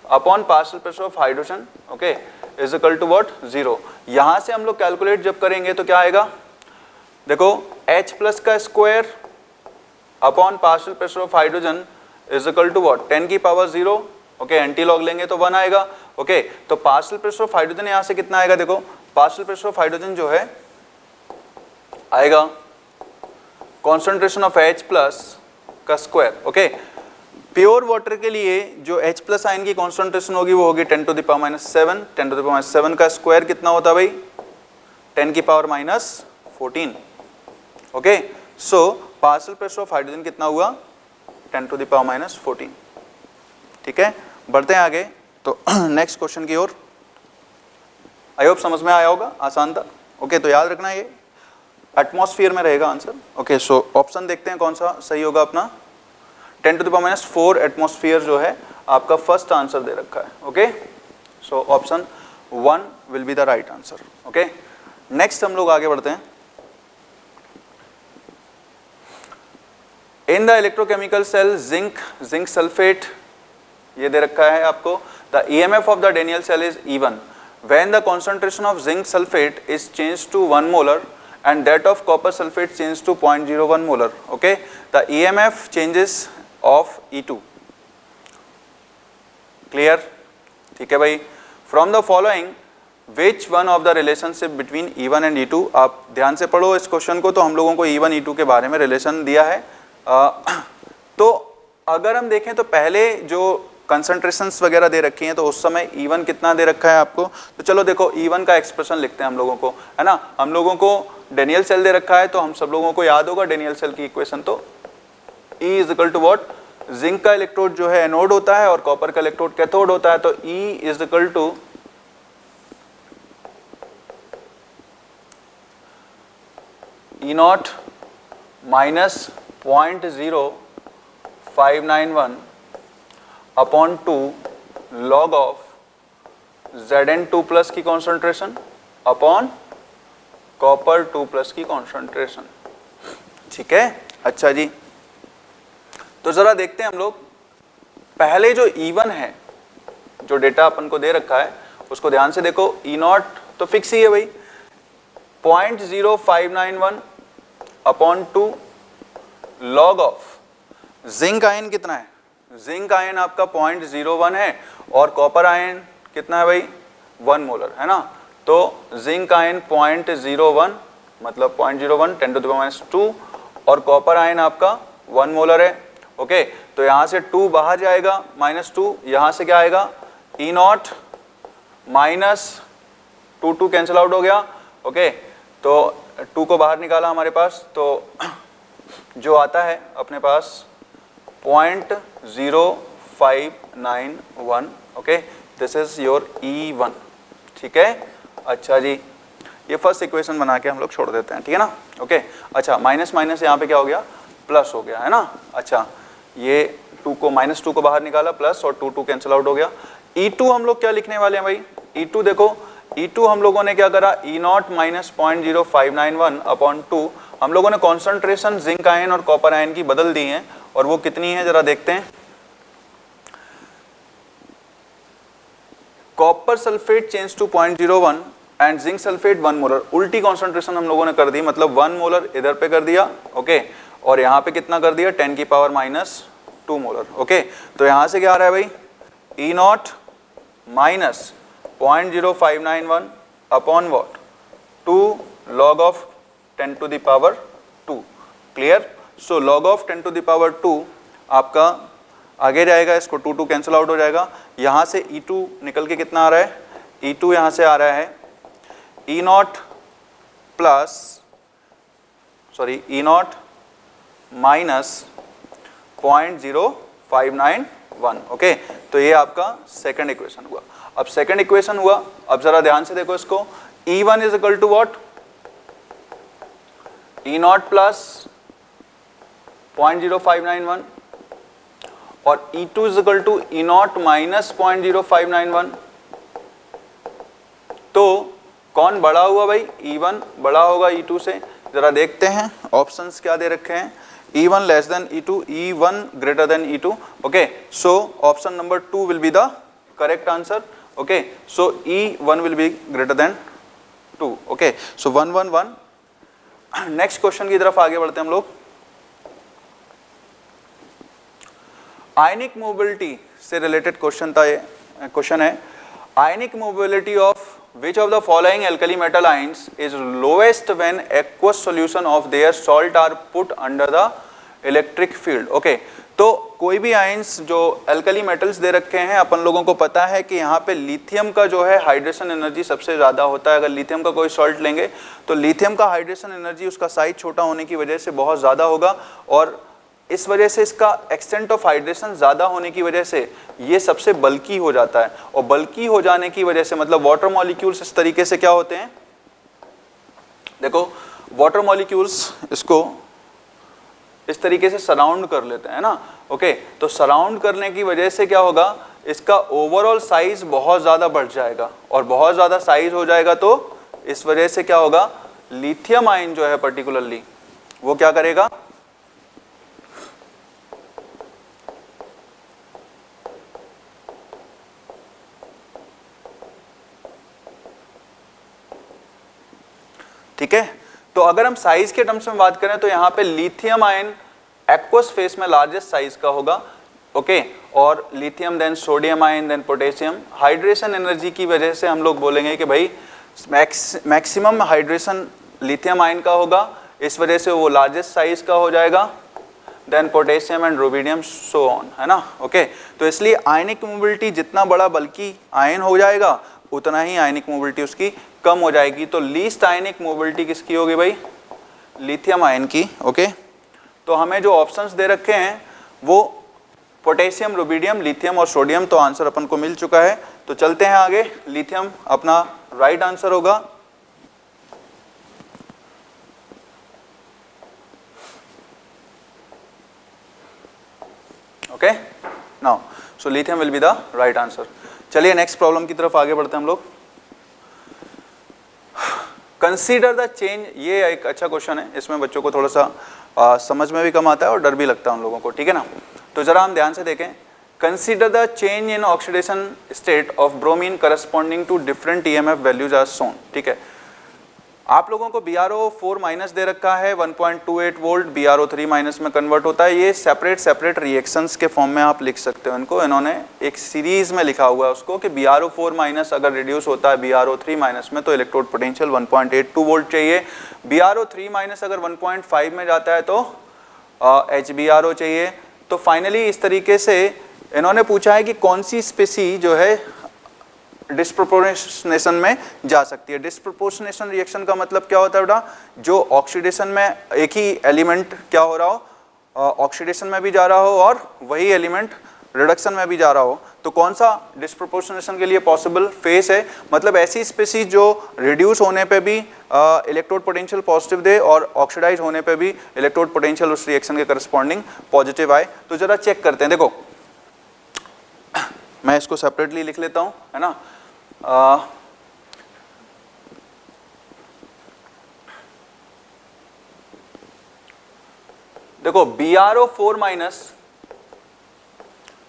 upon partial pressure of hydrogen, okay, is equal to what, 0। यहां से हम लोग कैलकुलेट जब करेंगे तो क्या आएगा, देखो H प्लस का square upon partial pressure of hydrogen is equal to what, 10 की पावर 0, ओके, एंटी लॉग लेंगे तो 1 आएगा, ओके। तो पार्शियल प्रेशर ऑफ हाइड्रोजन यहां से कितना आएगा, देखो पार्शियल प्रेशर ऑफ हाइड्रोजन जो है आएगा कॉन्सेंट्रेशन ऑफ H प्लस का स्क्वायर, ओके। प्योर वाटर के लिए जो H प्लस आयन की कॉन्सेंट्रेशन होगी वो होगी 10 to the power -7, 10 to the power -7 का स्क्वायर कितना होता है भाई, 10 की power -14, okay. So partial pressure of hydrogen कितना हुआ, 10 to the power -14। ठीक है, बढ़ते हैं आगे, तो नेक्स्ट क्वेश्चन की ओर। आई होप समझ में आया होगा, आसान था, ओके। तो याद रखना ये एटमॉस्फेयर में रहेगा आंसर, ओके। सो ऑप्शन देखते हैं कौन सा सही होगा अपना, 10 to the power -4 एटमॉस्फेयर जो है आपका फर्स्ट आंसर दे रखा है, okay. So option 1 will be the right answer, okay. Next हम लोग आगे बढ़ते हैं। In the electrochemical cell zinc sulphate, ये दे रखा है आपको, the EMF of the Daniell cell is E1 when the concentration of zinc sulphate is change to 1 molar and that of copper sulfate changed to 0.01 molar, okay. The EMF changes of E2, clear, ठीक है भाई। From the following which one of the relationship between E1 and E2, आप ध्यान से पढ़ो इस question को, तो हम लोगों को E1 E2 के बारे में रिलेशन दिया है। तो अगर हम देखें तो पहले जो कंसंट्रेशंस वगैरह दे रखी हैं, तो उस समय E1 कितना दे रखा है आपको, तो चलो देखो E1 का एक्सप्रेशन लिखते हैं हम लोगों को, है ना। हम लोगों को डेनियल सेल दे रखा है, तो हम सब लोगों को याद होगा डेनियल सेल की इक्वेशन, तो E is equal to what, zinc का इलेक्ट्रोड जो है एनोड होता है और कॉपर का इलेक्ट्रोड कैथोड होता है, तो E is equal to E not minus 0.0591 upon 2 log of Zn2 plus की कॉन्सेंट्रेशन अपॉन कॉपर 2 प्लस की कॉन्सेंट्रेशन। ठीक है, अच्छा जी, तो जरा देखते हैं हम लोग पहले जो E1 है, जो डेटा अपन को दे रखा है उसको ध्यान से देखो। E नॉट तो फिक्स ही है भाई, 0.0591 upon 2 log of zinc ion कितना है, जिंक आयन आपका 0.01 है और कॉपर आयन कितना है भाई, 1 मोलर, है ना। तो जिंक आयन 0.01 मतलब 0.01 10 to the power -2 और कॉपर आयन आपका 1 मोलर है, ओके। तो यहाँ से 2 बाहर जाएगा, -2, यहाँ से क्या आएगा, E not minus 2 cancel out हो गया, ओके। तो 2 को बाहर निकाला हमारे पास, तो जो आता है अपने पास 0.0591, okay, this is your E1, ठीक है। अच्छा जी, ये फर्स्ट इक्वेशन बना के हम लोग छोड़ देते हैं, ठीक है ना, ओके। अच्छा, माइनस माइनस यहाँ पे क्या हो गया, प्लस हो गया, है ना। अच्छा, ये 2 को -2 को बाहर निकाला, प्लस और 2 कैंसिल आउट हो गया। E2 हम लोग क्या लिखने वाले हैं भाई, E2 देखो, E2 हम लोगों ने क्या करा, E0 माइनस 0.0591 अपॉन 2, हम लोगों ने कॉन्सेंट्रेशन जिंक आयन और कॉपर आयन की बदल दी है, और वो कितनी है जरा देखते हैं। Copper sulphate change to 0.01 and zinc sulphate 1 molar, उल्टी कॉन्सेंट्रेशन हम लोगों ने कर दी, मतलब 1 मोलर इधर पे कर दिया, ओके, और यहाँ पे कितना कर दिया, 10 की पावर माइनस 2 मोलर, ओके। तो यहाँ से क्या आ रहा है भाई, E0 minus 0.0591 upon what 2 log of 10 to the power 2, clear. So log of 10 to the power 2 आपका आगे जाएगा, इसको 2 कैंसिल आउट हो जाएगा, यहाँ से E2 निकल के कितना आ रहा है, E2 यहाँ से आ रहा है E0 माइनस 0.0591, ओके। तो ये आपका सेकंड इक्वेशन हुआ। अब सेकंड इक्वेशन हुआ, अब जरा ध्यान से देखो इसको, E1 is equal to what, E0 plus 0.0591 और E2 is equal to E0 minus 0.0591। तो कौन बड़ा हुआ भाई, E1 बड़ा होगा E2 से। जरा देखते हैं ऑप्शंस क्या दे रखे हैं, E1 less than E2, E1 greater than E2, okay. So option number 2 will be the correct answer, okay. So E1 will be greater than 2, okay. So 1 1 1। Next question की तरफ आगे बढ़ते हैं हम लोग। आयनिक मोबिलिटी से रिलेटेड क्वेश्चन था, ये क्वेश्चन है, ionic mobility of which of the following alkali metal ions is lowest when aqueous solution of their salt are put under the electric field, okay। तो कोई भी आयंस जो alkali metals they रखे हैं, अपन लोगों को पता है कि यहाँ पे लिथियम का जो है हाइड्रेशन एनर्जी सबसे ज़्यादा होता है। अगर लिथियम का कोई सॉल्ट लेंगे तो लिथियम का हाइड्रेशन एनर्जी उसका साइज छोटा होने की वजह से बहुत ज़्यादा होगा, और इस वजह से इसका एक्सटेंट ऑफ हाइड्रेशन ज़्यादा होने की वजह से ये सबसे बल्की हो जाता है, और बल्की हो जाने की वजह से मतलब वाटर मॉलिक्यूल्स इस तरीके से क्या होते हैं, देखो वाटर मॉलिक्यूल्स इसको इस तरीके से सराउंड कर लेते हैं ना, ओके। तो सराउंड करने की वजह से क्या होगा, इसका ओवरऑल साइज बहुत ज़्यादा बढ़ जाएगा, और बहुत ज़्यादा साइज हो जाएगा तो इस वजह से क्या होगा, लिथियम आयन जो है पर्टिकुलरली वो क्या करेगा, ठीक है। तो अगर हम साइज के टर्म्स में बात करें तो यहाँ पे लिथियम आयन एक्वस फेस में लार्जेस्ट साइज का होगा, ओके। और lithium then sodium ion then potassium. Hydration energy की वजह से हम लोग बोलेंगे कि भाई मैक्सिमम हाइड्रेशन लिथियम आयन का होगा, इस वजह से वो लार्जेस्ट साइज का हो जाएगा, then potassium and rubidium so on, है ना, ओके। तो इसलिए आयनिक मोबिलिटी जितना बड़ा बल्कि आयन हो जाएगा उतना ही आयनिक मोबिलिटी उसकी कम हो जाएगी। तो लीस्ट आयनिक मोबिलिटी किसकी होगी भाई, लिथियम आयन की, ओके। तो हमें जो ऑप्शंस दे रखे हैं वो पोटेशियम, रुबिडियम, लिथियम और सोडियम, तो आंसर अपन को मिल चुका है। तो चलते हैं आगे, लिथियम अपना राइट आंसर होगा। Okay, now so lithium will be the right answer. चलिए नेक्स्ट प्रॉब्लम की तरफ आगे बढ़ते हैं हम लोग। कंसीडर द चेंज, ये एक अच्छा क्वेश्चन है, इसमें बच्चों को थोड़ा सा समझ में भी कम आता है और डर भी लगता है उन लोगों को, ठीक है ना। तो जरा हम ध्यान से देखें, consider the change in oxidation state of bromine corresponding to different EMF values are shown, ठीक है। आप लोगों को BrO4 माइनस दे रखा है, 1.28 वोल्ट BrO3 माइनस में कन्वर्ट होता है। ये सेपरेट रिएक्शंस के फॉर्म में आप लिख सकते हो इनको, इन्होंने एक सीरीज में लिखा हुआ है उसको कि BrO4 माइनस अगर रिड्यूस होता है BrO3 माइनस में तो इलेक्ट्रोड पोटेंशियल 1.82 वोल्ट चाहिए। BrO3 माइनस अगर 1.5 में जाता है तो HBrO चाहिए। तो फाइनली इस तरीके से इन्होंने पूछा है कि कौन सी स्पेसी जो है डिस्प्रोपोर्शनेशन में जा सकती है। डिस्प्रोपोर्शनेशन रिएक्शन का मतलब क्या होता है बेटा, जो ऑक्सीडेशन में एक ही एलिमेंट क्या हो रहा हो, ऑक्सीडेशन में भी जा रहा हो और वही एलिमेंट रिडक्शन में भी जा रहा हो, तो कौन सा डिस्प्रोपोर्शनेशन के लिए पॉसिबल फेस है, मतलब ऐसी स्पेसीज जो रिड्यूस होने पे भी इलेक्ट्रोड पोटेंशियल पॉजिटिव दे और ऑक्सीडाइज होने पे भी इलेक्ट्रोड पोटेंशियल उस रिएक्शन के करस्पॉन्डिंग पॉजिटिव आए। तो जरा चेक करते हैं, देखो मैं इसको सेपरेटली लिख लेता हूँ, है ना। देखो BrO4 माइनस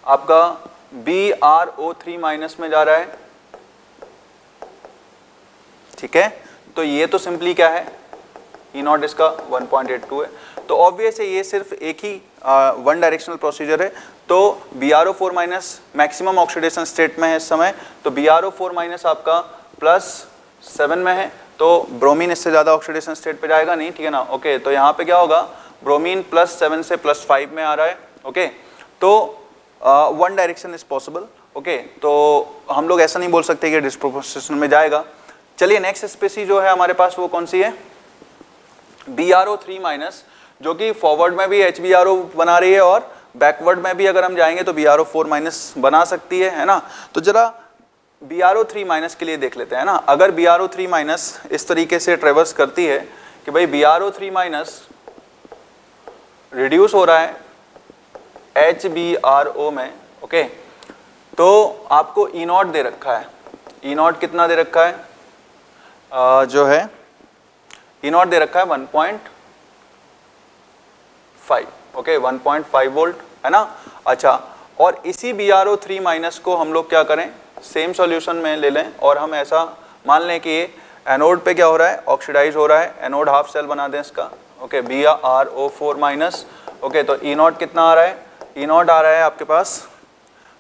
आपका BrO3 माइनस में जा रहा है, ठीक है। तो ये तो सिंपली क्या है, ई नॉट इसका 1.82 है। तो ऑब्वियस है ये सिर्फ एक ही वन डायरेक्शनल प्रोसीजर है। तो BrO4 minus maximum oxidation state में है इस समय, तो BrO4 माइनस आपका +7 में है, तो ब्रोमीन इससे ज़्यादा ऑक्सीडेशन स्टेट पे जाएगा नहीं, ठीक है ना। ओके, तो यहाँ पे क्या होगा, ब्रोमीन +7 से +5 में आ रहा है। ओके, तो one direction is possible. Okay, तो हम लोग ऐसा नहीं बोल सकते कि डिस्प्रोपोर्शनल में जाएगा। चलिए नेक्स्ट स्पेसी जो है हमारे पास वो कौन सी है, BrO3 माइनस, जो कि फॉरवर्ड में भी HBrO बना रही है और बैकवर्ड में भी अगर हम जाएंगे तो BrO4 माइनस बना सकती है ना। तो जरा BrO3 माइनस के लिए देख लेते हैं ना। अगर BrO3 माइनस इस तरीके से ट्रेवर्स करती है कि भाई BrO3 माइनस रिड्यूस हो रहा है HBrO में, ओके, तो आपको ई नॉट दे रखा है। ई नॉट कितना दे रखा है, जो है ई नॉट दे रखा है 1.5, ओके, 1.5 वोल्ट है ना। अच्छा, और इसी BrO3 माइनस को हम लोग क्या करें, सेम सॉल्यूशन में ले लें और हम ऐसा मान लें कि एनोड पे क्या हो रहा है, ऑक्सीडाइज हो रहा है, एनोड हाफ सेल बना दें इसका। Okay, BrO4 minus. ओके, तो ई नॉट कितना आ रहा है, ई नॉट आ रहा है आपके पास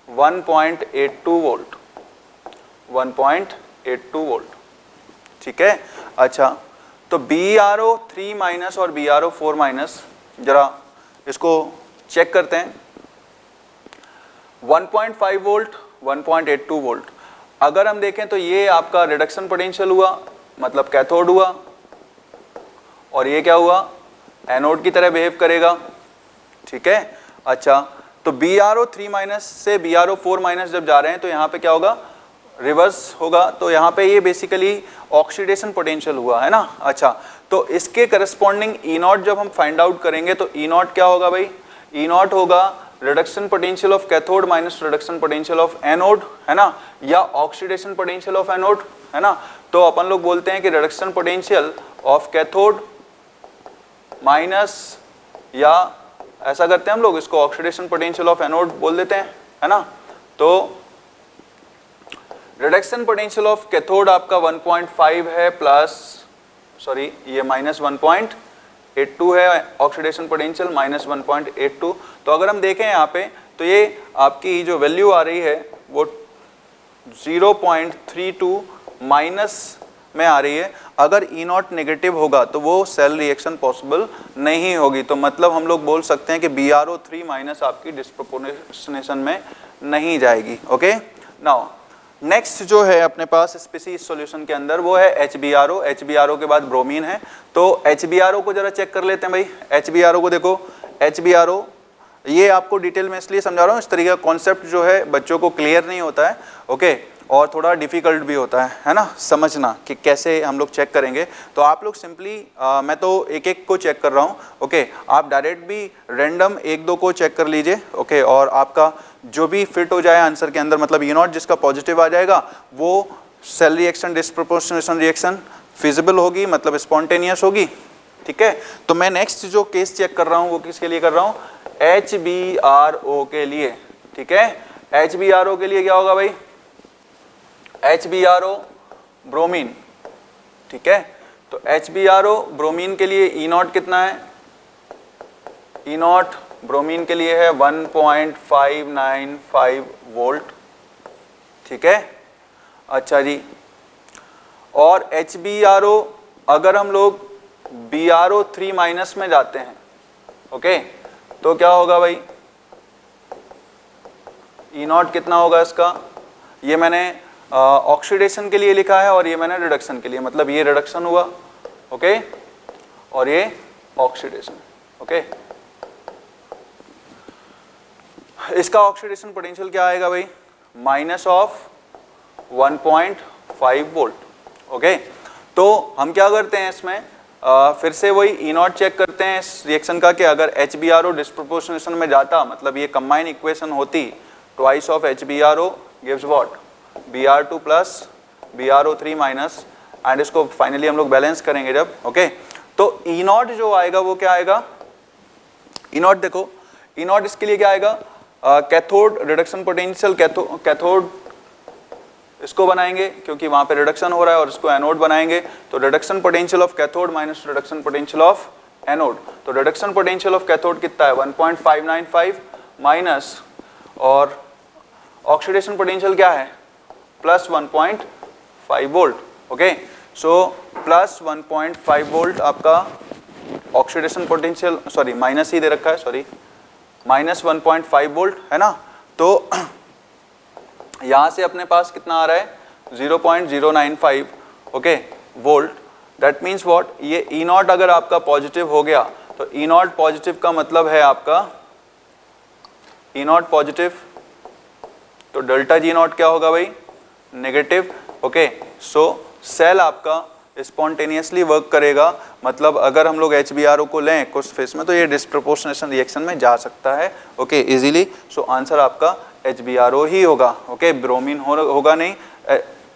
1.82 वोल्ट, 1.82 वोल्ट, ठीक है। अच्छा, तो BrO3 माइनस और BrO4 माइनस जरा इसको चेक करते हैं। 1.5 वोल्ट, 1.82 वोल्ट, अगर हम देखें तो ये आपका रिडक्शन पोटेंशियल हुआ, मतलब कैथोड हुआ, और ये क्या हुआ, एनोड की तरह बिहेव करेगा, ठीक है। अच्छा, तो BrO3 माइनस से BrO4 माइनस जब जा रहे हैं तो यहाँ पे क्या होगा, रिवर्स होगा। तो यहाँ पे ये बेसिकली ऑक्सीडेशन पोटेंशियल हुआ है ना। अच्छा, तो इसके करस्पॉन्डिंग ई नॉट जब हम फाइंड आउट करेंगे तो ई नॉट क्या होगा भाई, ई नॉट होगा reduction potential of cathode minus reduction potential of anode, है ना, या ऑक्सीडेशन पोटेंशियल ऑफ एनोड, है ना। तो अपन लोग बोलते हैं कि reduction potential of cathode minus, या ऐसा करते हैं हम लोग इसको ऑक्सीडेशन पोटेंशियल ऑफ एनोड बोल देते हैं, है ना। तो रिडक्शन पोटेंशियल ऑफ कैथोड आपका 1.5 है प्लस, सॉरी ये -1.82 है, ऑक्सीडेशन पोटेंशियल -1.82। तो अगर हम देखें यहाँ पे तो ये आपकी जो वैल्यू आ रही है वो 0.32 माइनस में आ रही है। अगर ई नॉट नेगेटिव होगा तो वो सेल रिएक्शन पॉसिबल नहीं होगी। तो मतलब हम लोग बोल सकते हैं कि BrO3 माइनस आपकी डिस्प्रोपोर्शनेशन में नहीं जाएगी। ओके, नाउ नेक्स्ट जो है अपने पास स्पेसी इस सॉल्यूशन के अंदर वो है HBrO। HBrO के बाद ब्रोमीन है, तो HBrO को जरा चेक कर लेते हैं भाई। HBrO को देखो, HBrO ये आपको डिटेल में इसलिए समझा रहा हूँ, इस तरीके का कॉन्सेप्ट जो है बच्चों को क्लियर नहीं होता है, ओके, और थोड़ा डिफिकल्ट भी होता है ना समझना कि कैसे हम लोग चेक करेंगे। तो आप लोग सिंपली मैं तो एक एक को चेक कर रहा हूँ, ओके, आप डायरेक्ट भी रैंडम एक दो को चेक कर लीजिए, ओके, और आपका जो भी फिट हो जाए आंसर के अंदर, मतलब ई नॉट जिसका पॉजिटिव आ जाएगा वो cell reaction disproportionation reaction feasible होगी, मतलब स्पॉन्टेनियस होगी, ठीक है। तो मैं नेक्स्ट जो केस चेक कर रहा हूँ वो किसके लिए कर रहा हूँ, HBrO के लिए, ठीक है। HBrO के लिए क्या होगा भाई, HBrO ब्रोमीन, ठीक है। तो HBrO ब्रोमीन के लिए ई नॉट कितना है, ई नॉट ब्रोमीन के लिए है 1.595 वोल्ट, ठीक है। अच्छा जी, और HBrO अगर हम लोग BrO3 माइनस में जाते हैं, ओके, तो क्या होगा भाई, ई नॉट कितना होगा इसका, ये मैंने ऑक्सीडेशन के लिए लिखा है और ये मैंने रिडक्शन के लिए, मतलब ये रिडक्शन हुआ, ओके, और ये ऑक्सीडेशन, ओके। इसका ऑक्सीडेशन पोटेंशियल क्या आएगा भाई, -1.5 वोल्ट, ओके। तो हम क्या करते हैं इसमें, फिर से वही ई नॉट चेक करते हैं इस रिएक्शन का कि अगर HBrO डिस्प्रोपोर्शनेशन में जाता, मतलब ये कंबाइन इक्वेशन होती, twice of HBrO gives what, Br2 plus BrO3 minus, and इसको फाइनली हम लोग बैलेंस करेंगे जब, ओके। तो ई नॉट जो आएगा वो क्या आएगा, ई नॉट देखो, ई नॉट इसके लिए क्या आएगा, कैथोड रिडक्शन पोटेंशियल, कैथोड इसको बनाएंगे क्योंकि वहां पे रिडक्शन हो रहा है, और इसको एनोड बनाएंगे, तो reduction potential of cathode minus reduction potential of anode, तो रिडक्शन पोटेंशियल ऑफ कैथोड कितना है 1.595 माइनस, और ऑक्सीडेशन पोटेंशियल क्या है plus 1.5 volt. Okay, so plus 1.5 volt आपका ऑक्सीडेशन पोटेंशियल, सॉरी माइनस ही दे रखा है, सॉरी माइनस 1.5 वोल्ट है ना। तो यहां से अपने पास कितना आ रहा है 0.095 okay volt. That means what, ये ई नॉट अगर आपका पॉजिटिव हो गया तो ई नॉट पॉजिटिव का मतलब है आपका ई नॉट पॉजिटिव, तो डेल्टा जी नॉट क्या होगा भाई नेगेटिव। ओके, सो सेल आपका स्पॉन्टेनियसली वर्क करेगा, मतलब अगर हम लोग HBRO को लें कुछ फेस में तो ये डिस्प्रपोर्शनेशन रिएक्शन में जा सकता है ओके इजीली। सो आंसर आपका HBRO ही होगा। ओके, ब्रोमीन होगा नहीं,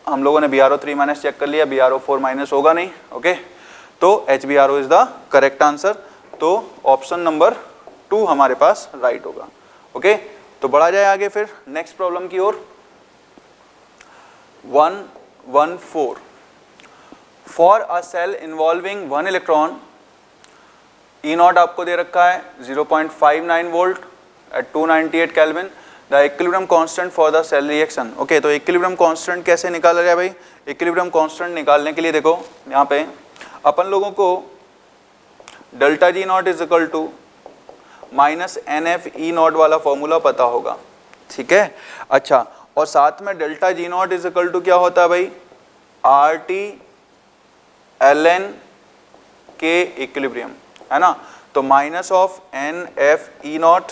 हम लोगों ने BRO3 माइनस चेक कर लिया, BRO4 माइनस होगा नहीं। ओके, तो HBRO is the correct answer, तो ऑप्शन नंबर 2 हमारे पास राइट होगा। ओके, तो बढ़ा जाए आगे फिर नेक्स्ट प्रॉब्लम की ओर। 114 for a cell involving 1 electron, E not आपको दे रखा है 0.59 volt at 298 kelvin, the equilibrium constant for the cell reaction. Okay, तो इक्विलिब्रियम कांस्टेंट कैसे निकाला जाए भाई, इक्विलिब्रियम कांस्टेंट निकालने के लिए देखो यहाँ पे अपन लोगों को delta G not is equal to minus NF E not वाला फॉर्मूला पता होगा, ठीक है। अच्छा, और साथ में delta G not is equal to क्या होता है भाई RT ln के इक्विलिब्रियम है ना, तो minus of NF E not.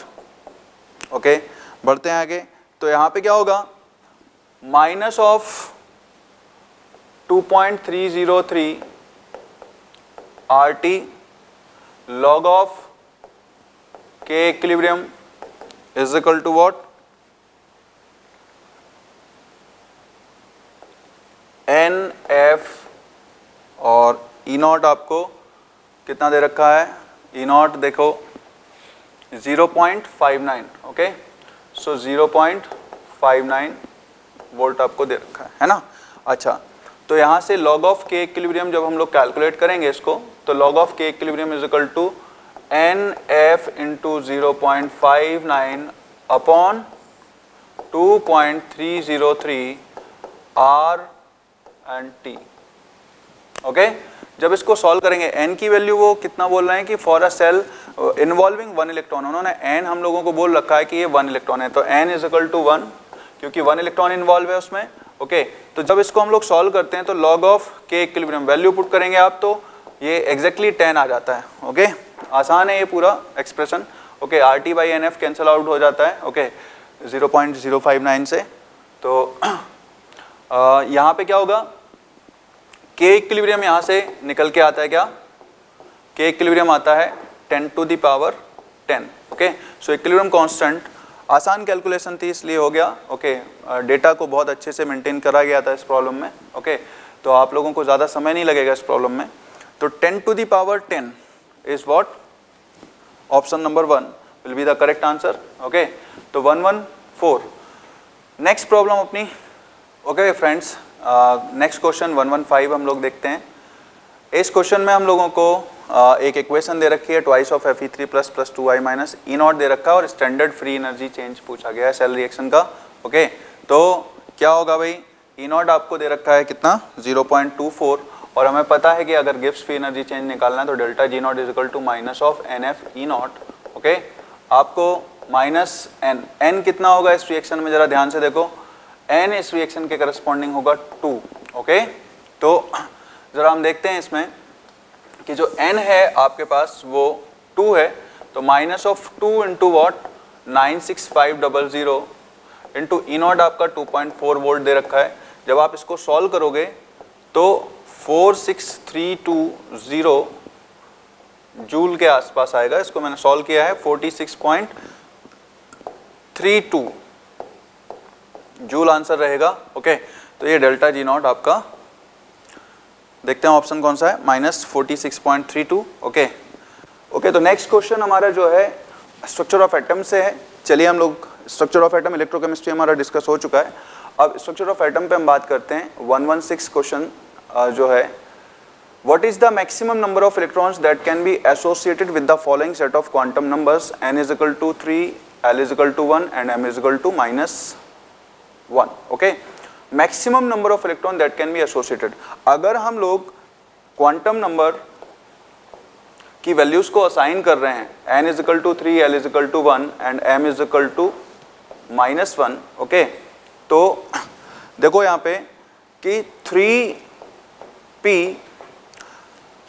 Okay, बढ़ते हैं आगे, तो यहां पे क्या होगा minus of 2.303 RT log of K equilibrium is equal to what NF, और ई नॉट आपको कितना दे रखा है, ई नॉट देखो 0.59 ओके, सो 0.59 वोल्ट आपको दे रखा है ना। अच्छा, तो यहाँ से log ऑफ के इक्विलिब्रियम जब हम लोग कैलकुलेट करेंगे इसको, तो log of K equilibrium is equal to NF into 0.59 upon 2.303 R and T। Okay, जब इसको सॉल्व करेंगे n की वैल्यू वो कितना बोल रहे हैं कि for a cell involving 1 electron, उन्होंने n हम लोगों को बोल रखा है कि ये 1 इलेक्ट्रॉन है, तो n इज इक्वल टू 1 क्योंकि 1 इलेक्ट्रॉन इन्वॉल्व है उसमें। ओके, तो जब इसको हम लोग सॉल्व करते हैं तो log of K equilibrium value put करेंगे आप, तो ये एग्जैक्टली 10 आ जाता है। ओके, आसान है ये पूरा expression. Okay, RT by NF cancel out हो जाता है ओके 0.059 से, तो यहाँ पे क्या होगा के इक्विलिब्रियम यहाँ से निकल के आता है, क्या के इक्विलिब्रियम आता है 10 to the power 10। Okay, so equilibrium constant आसान कैलकुलेशन थी इसलिए हो गया। ओके, डेटा को बहुत अच्छे से मेंटेन करा गया था इस प्रॉब्लम में। ओके, तो आप लोगों को ज़्यादा समय नहीं लगेगा इस प्रॉब्लम में। तो 10 to the power 10 is what, option number 1 will be the correct answer. Okay, तो 114 नेक्स्ट प्रॉब्लम अपनी। ओके फ्रेंड्स, नेक्स्ट क्वेश्चन 115 हम लोग देखते हैं। इस क्वेश्चन में हम लोगों को एक इक्वेशन दे रखी है twice of Fe3 plus 2i minus E not they रखा है, और स्टैंडर्ड फ्री एनर्जी चेंज पूछा गया है सेल रिएक्शन का। ओके, तो क्या होगा भाई, ई नॉट आपको दे रखा है कितना 0.24, और हमें पता है कि अगर गिब्स फ्री एनर्जी चेंज निकालना है तो delta G not is equal to minus of NF E not. Okay, आपको माइनस n कितना होगा इस रिएक्शन में, जरा ध्यान से देखो, n इस रिएक्शन के करस्पॉन्डिंग होगा 2। ओके, तो जरा हम देखते हैं इसमें कि जो n है आपके पास वो 2 है, तो minus of 2 into what 96500 into E not आपका 2.4 वोल्ट दे रखा है। जब आप इसको सॉल्व करोगे तो 46320 जूल के आसपास आएगा। इसको मैंने सॉल्व किया है, 46.32 जूल आंसर रहेगा। ओके, तो ये डेल्टा जी नॉट आपका, देखते हैं ऑप्शन कौन सा है, -46.32। ओके, तो नेक्स्ट क्वेश्चन हमारा जो है स्ट्रक्चर ऑफ एटम से है। चलिए हम लोग स्ट्रक्चर ऑफ एटम, इलेक्ट्रोकेमिस्ट्री हमारा डिस्कस हो चुका है, अब स्ट्रक्चर ऑफ एटम पे हम बात करते हैं। 116 क्वेश्चन जो है, what is the maximum number of electrons that can be associated with the following set of quantum numbers, n is equal to 3, l is equal to 1 and m is equal to -1। Okay, maximum number of electron that can be associated. अगर हम लोग quantum number की values को assign कर रहे हैं, n is equal to 3, l is equal to 1 and m is equal to -1, okay, तो देखो यहाँ पे कि 3p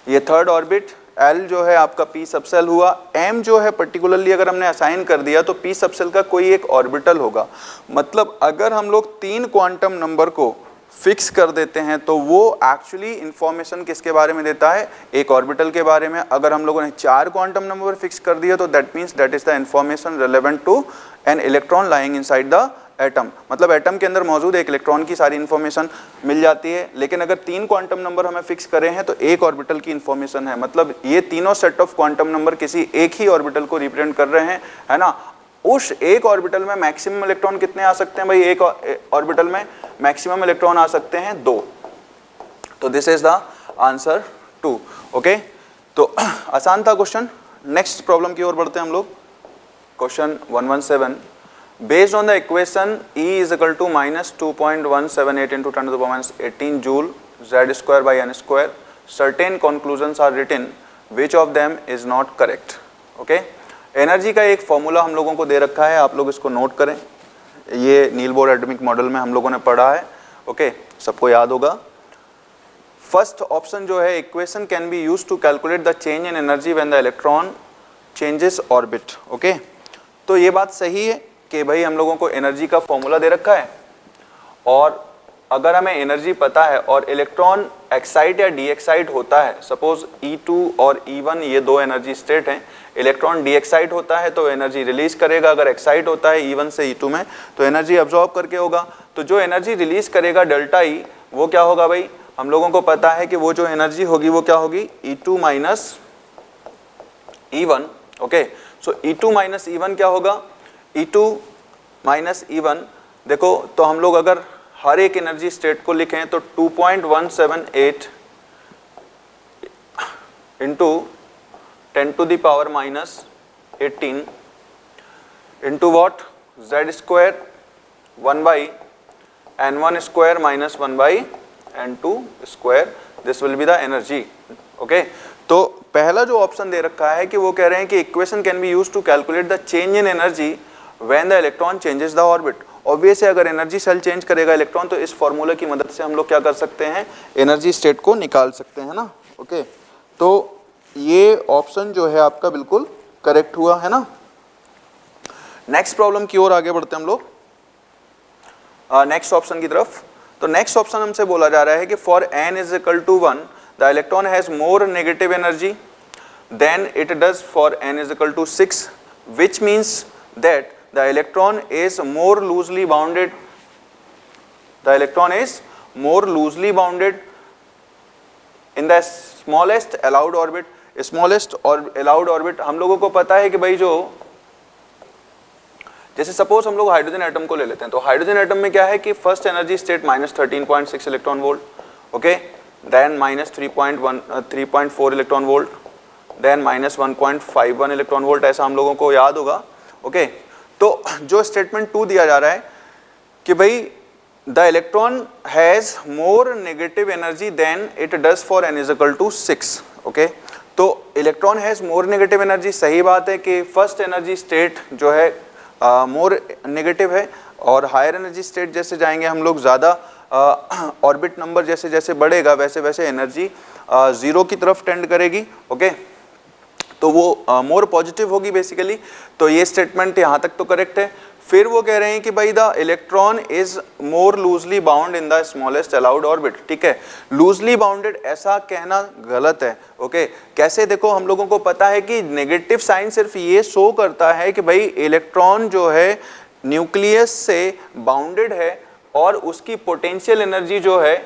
ये थर्ड ऑर्बिट, l जो है आपका p सबसेल हुआ, m जो है पर्टिकुलरली अगर हमने असाइन कर दिया तो p सबसेल का कोई एक ऑर्बिटल होगा। मतलब अगर हम लोग 3 क्वांटम नंबर को फिक्स कर देते हैं तो वो एक्चुअली इंफॉर्मेशन किसके बारे में देता है, एक ऑर्बिटल के बारे में। अगर हम लोगों ने 4 क्वांटम नंबर फिक्स कर दिया तो that means that is the information relevant to an electron lying inside the atom. मतलब एटम के अंदर मौजूद एक इलेक्ट्रॉन की सारी इन्फॉर्मेशन मिल जाती है। लेकिन अगर 3 क्वांटम नंबर हमें फिक्स करे हैं तो एक ऑर्बिटल की इन्फॉर्मेशन है। मतलब ये तीनों सेट ऑफ क्वांटम नंबर किसी एक ही ऑर्बिटल को रिप्रेजेंट कर रहे हैं, है ना। उस एक ऑर्बिटल में मैक्सिमम इलेक्ट्रॉन कितने आ सकते हैं भाई, एक ऑर्बिटल में मैक्सिमम इलेक्ट्रॉन आ सकते हैं 2। तो this is the answer 2। Okay, तो आसान था क्वेश्चन। नेक्स्ट प्रॉब्लम की ओर बढ़ते हैं हम लोग। Question 117, based on the equation E is equal to -2.178 into 10 to the minus 18 joule z square by n square, certain conclusions are written, which of them is not correct। Okay, energy का एक formula हम लोगों को दे रखा है, आप लोग इसको नोट करें। ये नील बोर एटॉमिक मॉडल में हम लोगों ने पढ़ा है, ओके, सबको याद होगा। फर्स्ट ऑप्शन जो है, equation can be used to calculate the change in energy when the electron changes orbit. Okay, तो ये बात सही है कि भाई हम लोगों को एनर्जी का फॉर्मूला दे रखा है, और अगर हमें एनर्जी पता है और इलेक्ट्रॉन एक्साइट या डी एक्साइट होता है, सपोज E2 और E1 ये दो एनर्जी स्टेट हैं, इलेक्ट्रॉन डी एक्साइट होता है तो एनर्जी रिलीज करेगा, अगर एक्साइट होता है E1 से E2 में तो एनर्जी अब्जॉर्ब करके होगा। तो जो एनर्जी रिलीज करेगा डेल्टा E, वो क्या होगा भाई, हम लोगों को पता है कि वो जो एनर्जी होगी वो क्या होगी, E2 माइनस E1। ओके, सो E2 माइनस E1 क्या होगा, E2 माइनस E1, देखो तो हम लोग अगर हर एक एनर्जी स्टेट को लिखें तो 2.178 into 10 to the power minus 18 into what, z square 1 by n1 square minus 1 by n2 square, this will be the energy। okay, तो पहला जो ऑप्शन दे रखा है कि वो कह रहे हैं कि equation can be used to calculate the change in energy when the electron changes the orbit. Obvious है, अगर एनर्जी सेल चेंज करेगा इलेक्ट्रॉन तो इस फॉर्मूला की मदद से हम लोग क्या कर सकते हैं, एनर्जी स्टेट को निकाल सकते हैं ना। ओके, तो ये ऑप्शन जो है आपका बिल्कुल करेक्ट हुआ, है ना। नेक्स्ट प्रॉब्लम की ओर आगे बढ़ते हैं हम लोग, नेक्स्ट ऑप्शन की तरफ। तो नेक्स्ट ऑप्शन हमसे बोला जा रहा है कि for n is equal to 1 the electron has more negative energy than it does for n is equal to 6, which means that the electron is more loosely bounded, the electron is more loosely bounded in the smallest allowed orbit। smallest और allowed orbit हम लोगों को पता है कि भाई जो, जैसे सपोज हम लोग हाइड्रोजन एटम को ले लेते हैं, तो हाइड्रोजन एटम में क्या है कि first energy state -13.6 electron volt, okay, then -3.4 electron volt, then -1.51 electron volt, ऐसा हम लोगों को याद होगा। ओके, तो जो स्टेटमेंट 2 दिया जा रहा है कि भाई the electron has more negative energy than it does for n is equal to 6। Okay, तो electron has more negative energy, सही बात है कि फर्स्ट एनर्जी स्टेट जो है मोर नेगेटिव है, और हायर एनर्जी स्टेट जैसे जाएंगे हम लोग, ज़्यादा ऑर्बिट नंबर जैसे जैसे बढ़ेगा वैसे वैसे एनर्जी 0 की तरफ टेंड करेगी। ओके, तो वो मोर पॉजिटिव होगी बेसिकली। तो ये स्टेटमेंट यहाँ तक तो करेक्ट है। फिर वो कह रहे हैं कि भाई the electron is more loosely bound in the smallest allowed orbit. ठीक है, लूजली बाउंडेड ऐसा कहना गलत है। ओके, कैसे, देखो हम लोगों को पता है कि नेगेटिव साइन सिर्फ ये शो करता है कि भाई इलेक्ट्रॉन जो है न्यूक्लियस से बाउंडेड है और उसकी पोटेंशियल एनर्जी जो है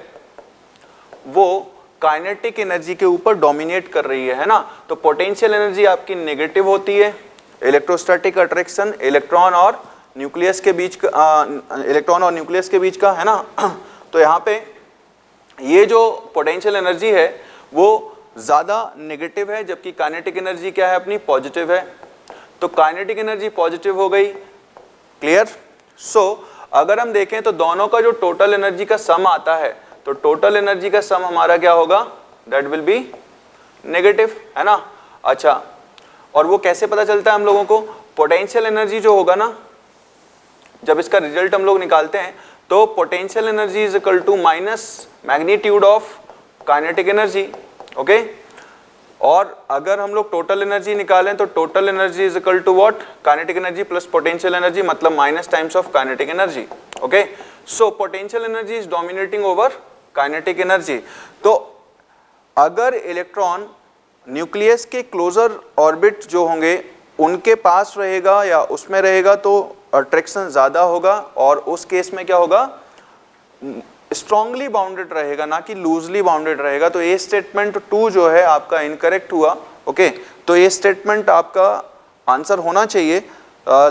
वो काइनेटिक एनर्जी के ऊपर डोमिनेट कर रही है ना। तो पोटेंशियल एनर्जी आपकी नेगेटिव होती है, इलेक्ट्रोस्टैटिक अट्रैक्शन इलेक्ट्रॉन और न्यूक्लियस के बीच का है ना। तो यहाँ पे ये जो पोटेंशियल एनर्जी है वो ज़्यादा नेगेटिव है, जबकि काइनेटिक एनर्जी क्या है अपनी, पॉजिटिव है। तो काइनेटिक एनर्जी पॉजिटिव हो गई, क्लियर। सो अगर हम देखें तो दोनों का जो टोटल एनर्जी का सम आता है, तो टोटल एनर्जी का सम हमारा क्या होगा, दैट विल बी नेगेटिव, है ना। अच्छा, और वो कैसे पता चलता है हम लोगों को, पोटेंशियल एनर्जी जो होगा ना, जब इसका रिजल्ट हम लोग निकालते हैं तो potential energy is equal to minus magnitude of kinetic energy, okay. और अगर हम लोग टोटल एनर्जी निकालें तो total energy is equal to what, kinetic energy plus potential energy, मतलब minus times of kinetic energy, okay. So potential energy is dominating over kinetic energy. तो अगर electron nucleus के क्लोजर ऑर्बिट जो होंगे उनके पास रहेगा या उसमें रहेगा तो अट्रैक्शन ज्यादा होगा, और उस केस में क्या होगा, स्ट्रांगली बाउंडेड रहेगा, ना कि लूजली बाउंडेड रहेगा। तो ये स्टेटमेंट 2 जो है आपका इनकरेक्ट हुआ, ओके। तो ये स्टेटमेंट आपका आंसर होना चाहिए,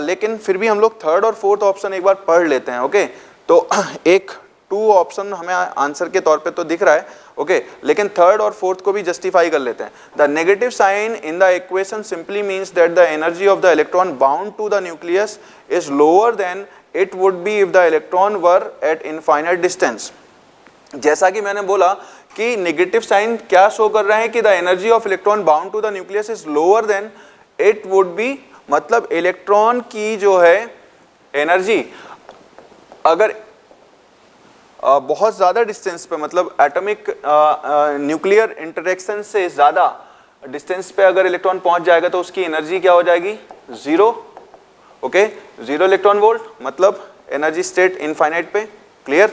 लेकिन फिर भी हम लोग थर्ड और फोर्थ ऑप्शन एक बार पढ़ लेते हैं, ओके। तो एक 2 ऑप्शन हमें आंसर के तौर पे तो दिख रहा है, ओके, लेकिन थर्ड और फोर्थ को भी जस्टिफाई कर लेते हैं। The negative sign in the equation simply means that the energy of the electron bound to the nucleus is lower than it would be if the electron were at infinite distance। जैसा कि मैंने बोला कि negative sign क्या show कर रहा है कि the energy of electron bound to the nucleus is lower than it would be, मतलब इलेक्ट्रॉन की जो है एनर्जी अगर बहुत ज्यादा डिस्टेंस पे, मतलब एटॉमिक न्यूक्लियर इंटरेक्शन से ज्यादा डिस्टेंस पे अगर इलेक्ट्रॉन पहुंच जाएगा तो उसकी एनर्जी क्या हो जाएगी, 0, ओके, 0 इलेक्ट्रॉन वोल्ट, मतलब एनर्जी स्टेट इनफाइनाइट पे, क्लियर,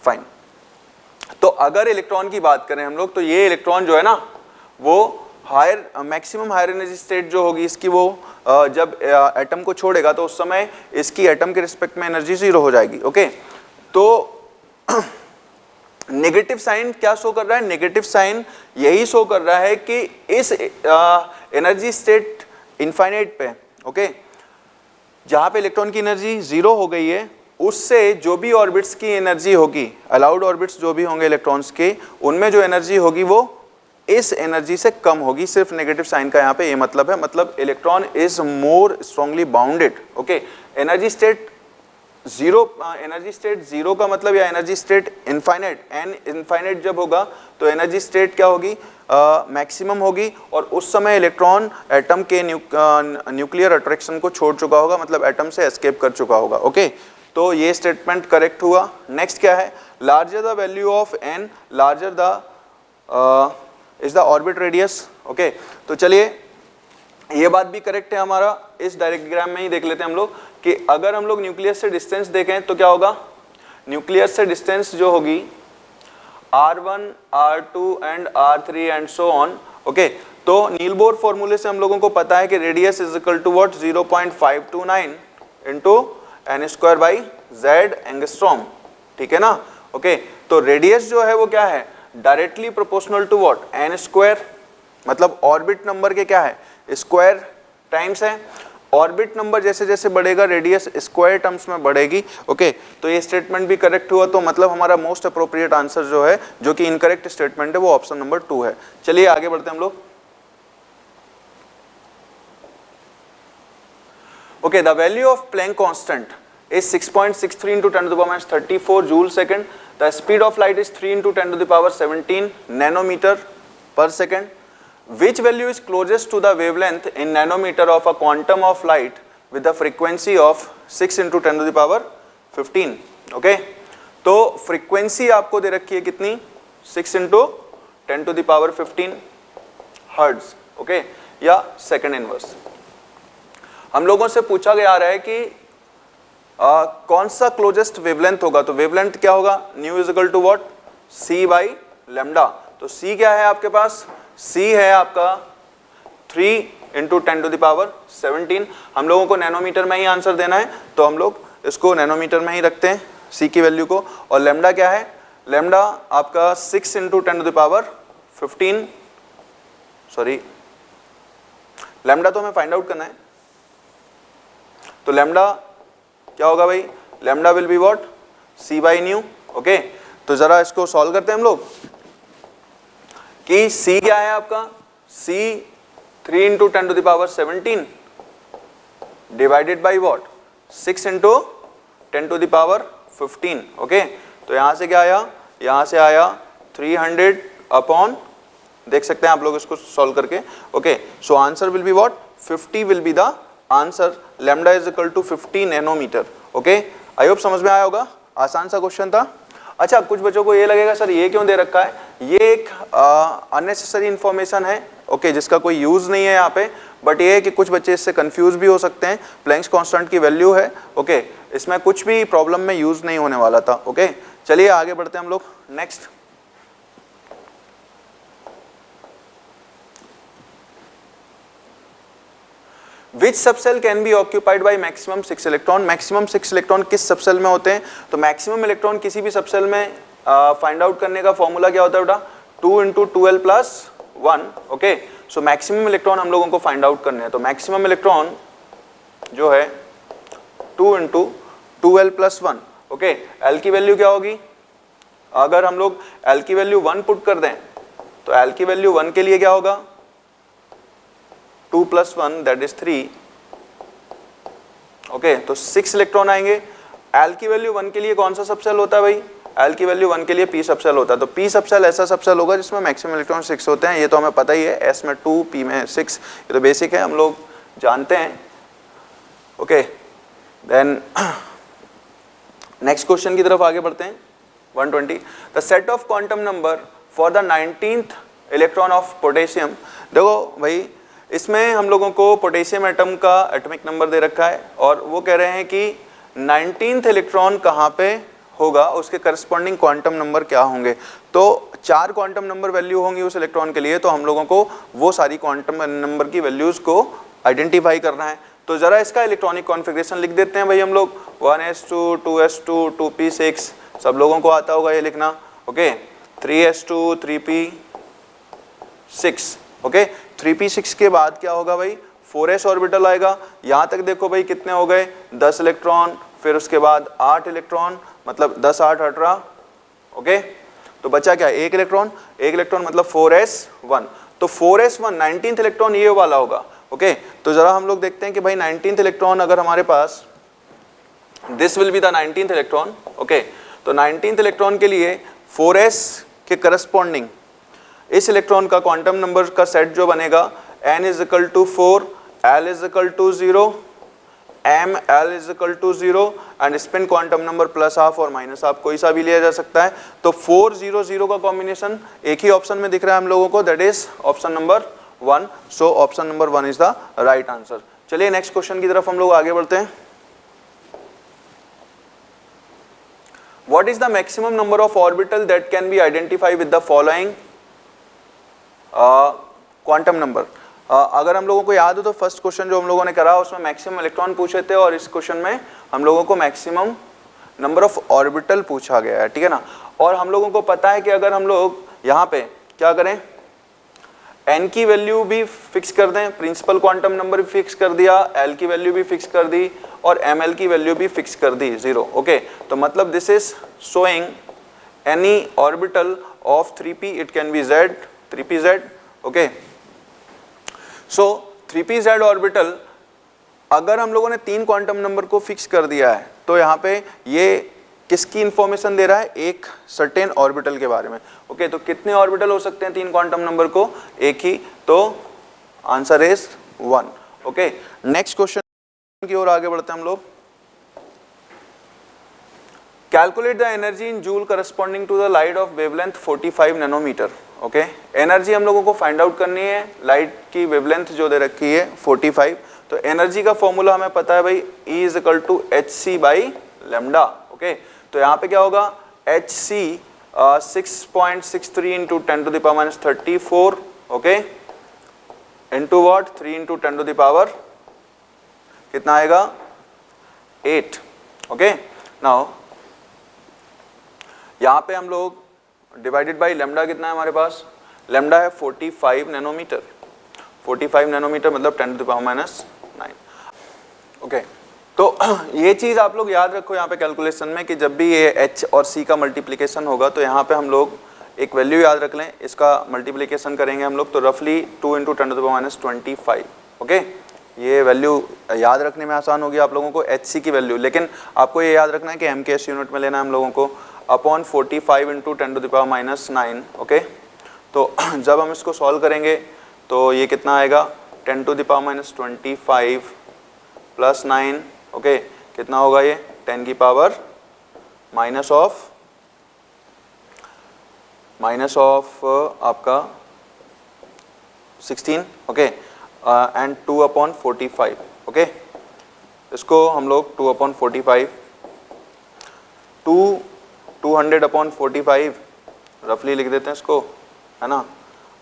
फाइन। तो अगर इलेक्ट्रॉन की बात करें हम लोग, तो ये इलेक्ट्रॉन जो है ना वो higher maximum higher energy state जो होगी इसकी, वो जब एटम को छोड़ेगा तो उस समय इसकी एटम के रिस्पेक्ट में एनर्जी 0 हो जाएगी, ओके। तो नेगेटिव साइन क्या शो कर रहा है, नेगेटिव साइन यही शो कर रहा है कि इस एनर्जी स्टेट इनफाइनाइट पे, ओके, जहां पे इलेक्ट्रॉन की एनर्जी 0 हो गई है, उससे जो भी ऑर्बिट्स की एनर्जी होगी, अलाउड ऑर्बिट्स जो भी होंगे इलेक्ट्रॉन्स के, उनमें जो एनर्जी होगी वो इस एनर्जी से कम होगी। सिर्फ नेगेटिव साइन का यहाँ पे ये मतलब है, मतलब electron is more strongly bounded, okay. Energy state 0 का मतलब, या energy state infinite, an infinite जब होगा तो एनर्जी स्टेट क्या होगी, मैक्सिमम होगी, और उस समय इलेक्ट्रॉन एटम के न्यूक्लियर अट्रैक्शन को छोड़ चुका होगा, मतलब एटम से एस्केप कर चुका होगा, ओके। तो ये स्टेटमेंट करेक्ट हुआ। नेक्स्ट क्या है, larger the value of n larger the is the orbit radius, okay. तो चलिए ये बात भी करेक्ट है हमारा, इस डायग्राम में ही देख लेते हैं हम लोग कि अगर हम लोग न्यूक्लियस से डिस्टेंस देखें तो क्या होगा, न्यूक्लियस से डिस्टेंस जो होगी R1, R2 and R3 and so on, okay. तो नील बोर फॉर्मूले से हम लोगों को पता है कि radius is equal to what, 0.529 into n square by z angstrom, ठीक है ना, ओके। तो रेडियस जो है वो क्या है, directly proportional to what, n square, मतलब ऑर्बिट नंबर के क्या है, स्क्वायर टाइम्स है। ऑर्बिट नंबर जैसे जैसे बढ़ेगा रेडियस स्क्वायर टर्म्स में बढ़ेगी, ओके। तो ये स्टेटमेंट भी करेक्ट हुआ, तो मतलब हमारा मोस्ट अप्रोप्रिएट आंसर जो है, जो कि इनकरेक्ट स्टेटमेंट है, वो ऑप्शन नंबर 2 है। चलिए आगे बढ़ते हैं हम लोग। Okay, the value of Planck constant is 6.63 into 10 to the power minus 34 joule second. The speed of light is 3 into 10 to the power 17 nanometer per second. Which value is closest to the wavelength in nanometer of a quantum of light with the frequency of 6 into 10 to the power 15? Okay, तो frequency आपको दे रखी है कितनी, 6 into 10 to the power 15 hertz, okay, या second inverse। हम लोगों से पूछा गया आ रहा है कि कौन सा क्लोजेस्ट वेवलेंथ होगा, तो वेवलेंथ क्या होगा, nu is equal to what, c by lambda. तो c क्या है आपके पास, c है आपका 3 इंटू 10 टू द पावर 17। हम लोगों को नैनोमीटर में ही आंसर देना है, तो हम लोग इसको नैनोमीटर में ही रखते हैं c की वैल्यू को। और लेमडा क्या है, लेमडा आपका 6 into 10 to the power 15, sorry lambda तो हमें फाइंड आउट करना है, तो लैम्डा क्या होगा भाई, lambda will be what, c by new. Okay, तो जरा इसको सॉल्व करते हैं हम लोग कि c क्या है आपका, c 3 into 10 to the power 17 divided by what, 6 into 10 to the power 15। Okay, तो यहां से क्या आया, यहां से आया 300 अपॉन, देख सकते हैं आप लोग इसको सॉल्व करके। Okay, so answer will be what, 50 will be the answer, lambda is equal to 50 nanometer. Okay, I hope समझ में आया होगा, आसान सा क्वेश्चन था। अच्छा, कुछ बच्चों को ये लगेगा सर ये क्यों दे रखा है, ये एक अननेसेसरी इंफॉर्मेशन है, ओके, जिसका कोई यूज नहीं है यहाँ पे, बट ये है कि कुछ बच्चे इससे कंफ्यूज भी हो सकते हैं। प्लैंक्स कांस्टेंट की वैल्यू है, ओके, इसमें कुछ भी प्रॉब्लम में यूज नहीं होने वाला था। ओके, चलिए आगे बढ़ते हैं हम लोग next. Which subcell can be occupied by maximum 6 electron, maximum 6 electron किस सबसेल में होते हैं, तो मैक्सिमम इलेक्ट्रॉन किसी भी सबसेल में फाइंड आउट करने का फॉर्मूला क्या होता है बेटा, 2 into 2l plus 1। Okay, so maximum electron हम लोगों को फाइंड आउट करने हैं, तो मैक्सिमम इलेक्ट्रॉन जो है 2 into 2l plus 1। Okay, l की वैल्यू क्या होगी, अगर हम लोग l की वैल्यू 1 पुट कर दें तो l की वैल्यू 1 के लिए क्या होगा, 2 प्लस 1 दैट इज 3। ओके, तो 6 इलेक्ट्रॉन आएंगे। एल की वैल्यू 1 के लिए कौन सा सबसेल होता है भाई, एल की वैल्यू 1 के लिए पी सबसेल होता है। तो पी सबसेल ऐसा सबसेल होगा जिसमें मैक्सिमम इलेक्ट्रॉन 6 होते हैं, ये तो हमें पता ही है, एस में 2 पी में 6, ये तो बेसिक है, हम लोग जानते हैं। ओके, देन नेक्स्ट क्वेश्चन की तरफ आगे बढ़ते हैं। 120, the set of quantum number for the 19th electron of potassium. देखो भाई, इसमें हम लोगों को पोटेशियम एटम का एटॉमिक नंबर दे रखा है और वो कह रहे हैं कि 19th इलेक्ट्रॉन कहाँ पे होगा, उसके करस्पॉन्डिंग क्वांटम नंबर क्या होंगे। तो 4 क्वांटम नंबर वैल्यू होंगी उस इलेक्ट्रॉन के लिए, तो हम लोगों को वो सारी क्वांटम नंबर की वैल्यूज को आइडेंटिफाई करना है। तो जरा इसका इलेक्ट्रॉनिक कॉन्फ़िगरेशन लिख देते हैं भाई हम लोग, 1s2 2s2 2p6, सब लोगों को आता होगा ये लिखना। Okay, 3s2 3p6। Okay, 3p6 के बाद क्या होगा भाई, 4s ऑर्बिटल आएगा। यहाँ तक देखो भाई कितने हो गए, 10 इलेक्ट्रॉन, फिर उसके बाद 8 इलेक्ट्रॉन, मतलब 10 8 18। ओके, तो बचा क्या, 1 इलेक्ट्रॉन, 1 इलेक्ट्रॉन मतलब 4s1। तो 4s1 19th इलेक्ट्रॉन ये वाला होगा। ओके, तो जरा हम लोग देखते हैं कि भाई 19th इलेक्ट्रॉन अगर हमारे पास, this will be the 19th electron. Okay, तो 19th इलेक्ट्रॉन के लिए 4s के करस्पॉन्डिंग इस इलेक्ट्रॉन का क्वांटम नंबर का सेट जो बनेगा, n is equal to 4, l is equal to 0, m l is equal to 0 and spin quantum number plus half और माइनस हाफ कोई सा भी लिया जा सकता है। तो 4 0 0 का कॉम्बिनेशन एक ही ऑप्शन में दिख रहा है हम लोगों को, that is option number 1। So option number 1 is the right answer. चलिए नेक्स्ट क्वेश्चन की तरफ हम लोग आगे बढ़ते हैं। What is the maximum number of orbital that can be identified with the following quantum number. अगर हम लोगों को याद हो तो फर्स्ट क्वेश्चन जो हम लोगों ने करा उसमें मैक्सिमम इलेक्ट्रॉन पूछे थे और इस क्वेश्चन में हम लोगों को मैक्सिमम नंबर ऑफ ऑर्बिटल पूछा गया है, ठीक है ना। और हम लोगों को पता है कि अगर हम लोग यहाँ पे क्या करें, n की वैल्यू भी फिक्स कर दें, प्रिंसिपल क्वांटम नंबर भी फिक्स कर दिया, l की वैल्यू भी फिक्स कर दी और ml की वैल्यू भी फिक्स कर दी 0। ओके, तो मतलब this is showing any orbital of 3p, it can be z 3pz। Okay, so 3pz orbital अगर हम लोगों ने 3 क्वांटम नंबर को फिक्स कर दिया है तो यहाँ पे ये किसकी इंफॉर्मेशन दे रहा है, एक सर्टेन ऑर्बिटल के बारे में। ओके, तो कितने ऑर्बिटल हो सकते हैं 3 क्वांटम नंबर को, एक ही, तो answer is 1। Okay, next question की ओर आगे बढ़ते हैं हम लोग। Calculate the energy in joule corresponding to the light of wavelength 45 nanometer. Okay, energy हम लोगों को फाइंड आउट करनी है, लाइट की वेवलेंथ जो दे रखी है 45। तो एनर्जी का फॉर्मूला हमें पता है भाई, E is equal to hc by lambda. Okay, तो यहाँ पे क्या होगा, hc 6.63 into 10 to the power minus 34, okay, into what 3 into 10 to the power कितना आएगा 8। ओके, नाउ यहाँ पे हम लोग डिवाइडेड बाई लेमडा कितना है हमारे पास, लेमडा है 45 नैनोमीटर। 45 नैनोमीटर मतलब 10 to the power minus 9। Okay, तो ये चीज़ आप लोग याद रखो यहाँ पे कैलकुलेशन में कि जब भी ये h और c का मल्टीप्लिकेशन होगा तो यहाँ पे हम लोग एक वैल्यू याद रख लें, इसका मल्टीप्लिकेशन करेंगे हम लोग तो रफली 2 × 10⁻⁻25। ओके, ये वैल्यू याद रखने में आसान होगी आप लोगों को hc की वैल्यू, लेकिन आपको ये याद रखना है कि MKS यूनिट में लेना है हम लोगों को, अपॉन 45 × 10⁻⁹। ओके, तो जब हम इसको सॉल्व करेंगे तो ये कितना आएगा 10⁻25 प्लस 9। ओके, कितना होगा ये 10 की पावर माइनस ऑफ आपका 16। Okay, and 2/45। ओके, इसको हम लोग 2/45 200/45 रफली लिख देते हैं इसको, है ना।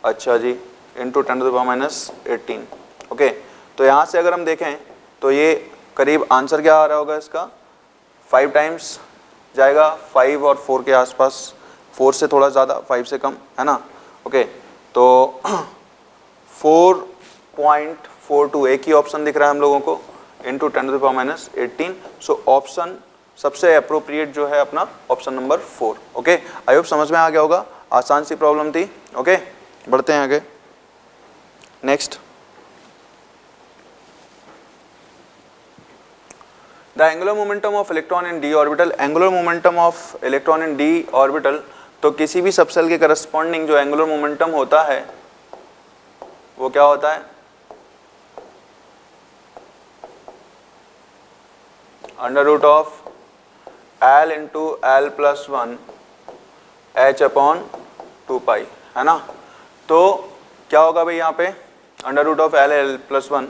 अच्छा जी, इंटू 10⁻18। ओके, तो यहाँ से अगर हम देखें तो ये करीब आंसर क्या आ रहा होगा इसका 5 टाइम्स जाएगा, 5 और 4 के आसपास, 4 से थोड़ा ज़्यादा, 5 से कम, है ना। ओके, तो 4.42 एक ही ऑप्शन दिख रहा है हम लोगों को, इंटू 10⁻18। सो ऑप्शन सबसे अप्रोप्रिएट जो है अपना option number 4। Okay, I hope समझ में आ गया होगा, आसान सी प्रॉब्लम थी। ओके, बढ़ते हैं आगे। Next, the angular momentum of electron in D orbital. Angular momentum of electron in D orbital, तो किसी भी सबसेल के करस्पॉन्डिंग जो एंगुलर मोमेंटम होता है वो क्या होता है, √L × L+1 h/2π, है ना। तो क्या होगा भाई यहाँ पे √L L+1,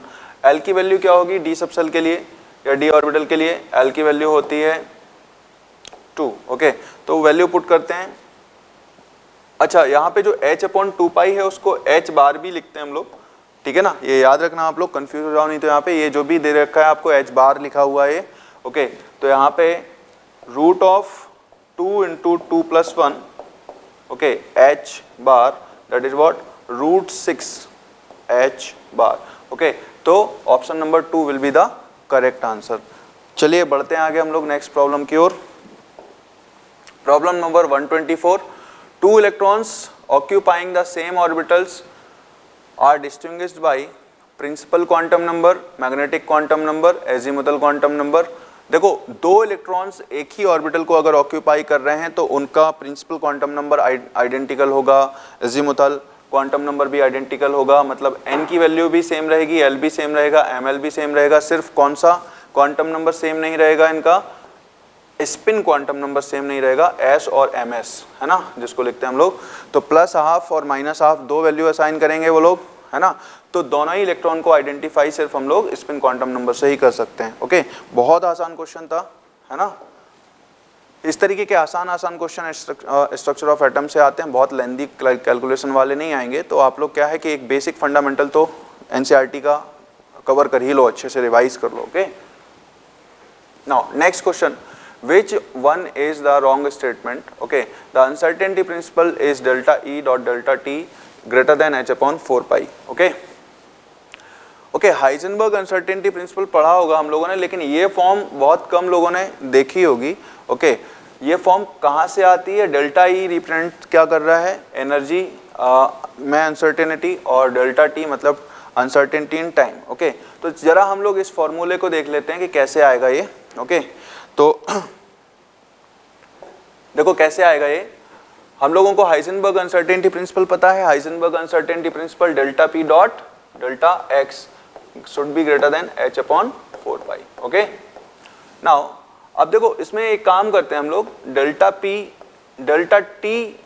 L की वैल्यू क्या होगी डी सबसेल के लिए या डी ऑर्बिटल के लिए, L की वैल्यू होती है 2। ओके, तो वैल्यू पुट करते हैं। अच्छा, यहाँ पे जो h/2π है उसको h बार भी लिखते हैं हम लोग, ठीक है ना, ये याद रखना आप लोग, कंफ्यूज हो जाओ नहीं तो। यहाँ पे ये जो भी दे रखा है आपको h बार लिखा हुआ है। ओके, तो यहाँ पे √2 × 2 + 1, okay, h bar, that is what √6 h bar. Okay, तो option number 2 will be the correct answer. चलिए बढ़ते हैं आगे हम लोग नेक्स्ट प्रॉब्लम की ओर। Problem number 124, 2 electrons occupying the same orbitals are distinguished by principal quantum number, magnetic quantum number, azimuthal quantum number. देखो, 2 इलेक्ट्रॉन्स एक ही ऑर्बिटल को अगर ऑक्यूपाई कर रहे हैं तो उनका प्रिंसिपल क्वांटम नंबर आइडेंटिकल होगा, एजीमुथल क्वांटम नंबर भी आइडेंटिकल होगा, मतलब n की वैल्यू भी सेम रहेगी, l भी सेम रहेगा, ml भी सेम रहेगा। सिर्फ कौन सा क्वांटम नंबर सेम नहीं रहेगा, इनका स्पिन क्वांटम नंबर सेम नहीं रहेगा, s और ms, है ना, जिसको लिखते हैं हम लोग। तो +½ और -½ दो वैल्यू असाइन करेंगे वो लोग, है ना। तो दोनों ही इलेक्ट्रॉन को आइडेंटिफाई सिर्फ हम लोग स्पिन क्वांटम नंबर से ही कर सकते हैं। ओके, बहुत आसान क्वेश्चन था, है ना। इस तरीके के आसान क्वेश्चन स्ट्रक्चर ऑफ एटम से आते हैं, बहुत लेंदी कैलकुलेशन वाले नहीं आएंगे। तो आप लोग क्या है कि एक बेसिक फंडामेंटल तो एनसीईआरटी का कवर कर ही लो, अच्छे से रिवाइज कर लो। Okay, now next question, which one is the wrong statement? Okay, the uncertainty principle is delta E dot delta T greater than h/4π. Okay, okay, Heisenberg uncertainty principle पढ़ा होगा हम लोगों ने, लेकिन ये फॉर्म बहुत कम लोगों ने देखी होगी। ओके, ये फॉर्म कहाँ से आती है? डेल्टा ई रिप्रेजेंट क्या कर रहा है? एनर्जी में अनसर्टेनिटी, और डेल्टा टी मतलब अनसर्टेनिटी इन टाइम। ओके, तो जरा हम लोग इस फॉर्मूले को देख लेते हैं कि कैसे आएगा ये। ओके, तो देखो कैसे आएगा ये। हम लोगों को हाइजेनबर्ग अनसर्टेनिटी प्रिंसिपल पता है। Heisenberg uncertainty principle delta P dot delta x should be greater then h/4π। Okay, now अब देखो इसमें एक काम करते हैं हम लोग, डेल्टा पी डेल्टा टी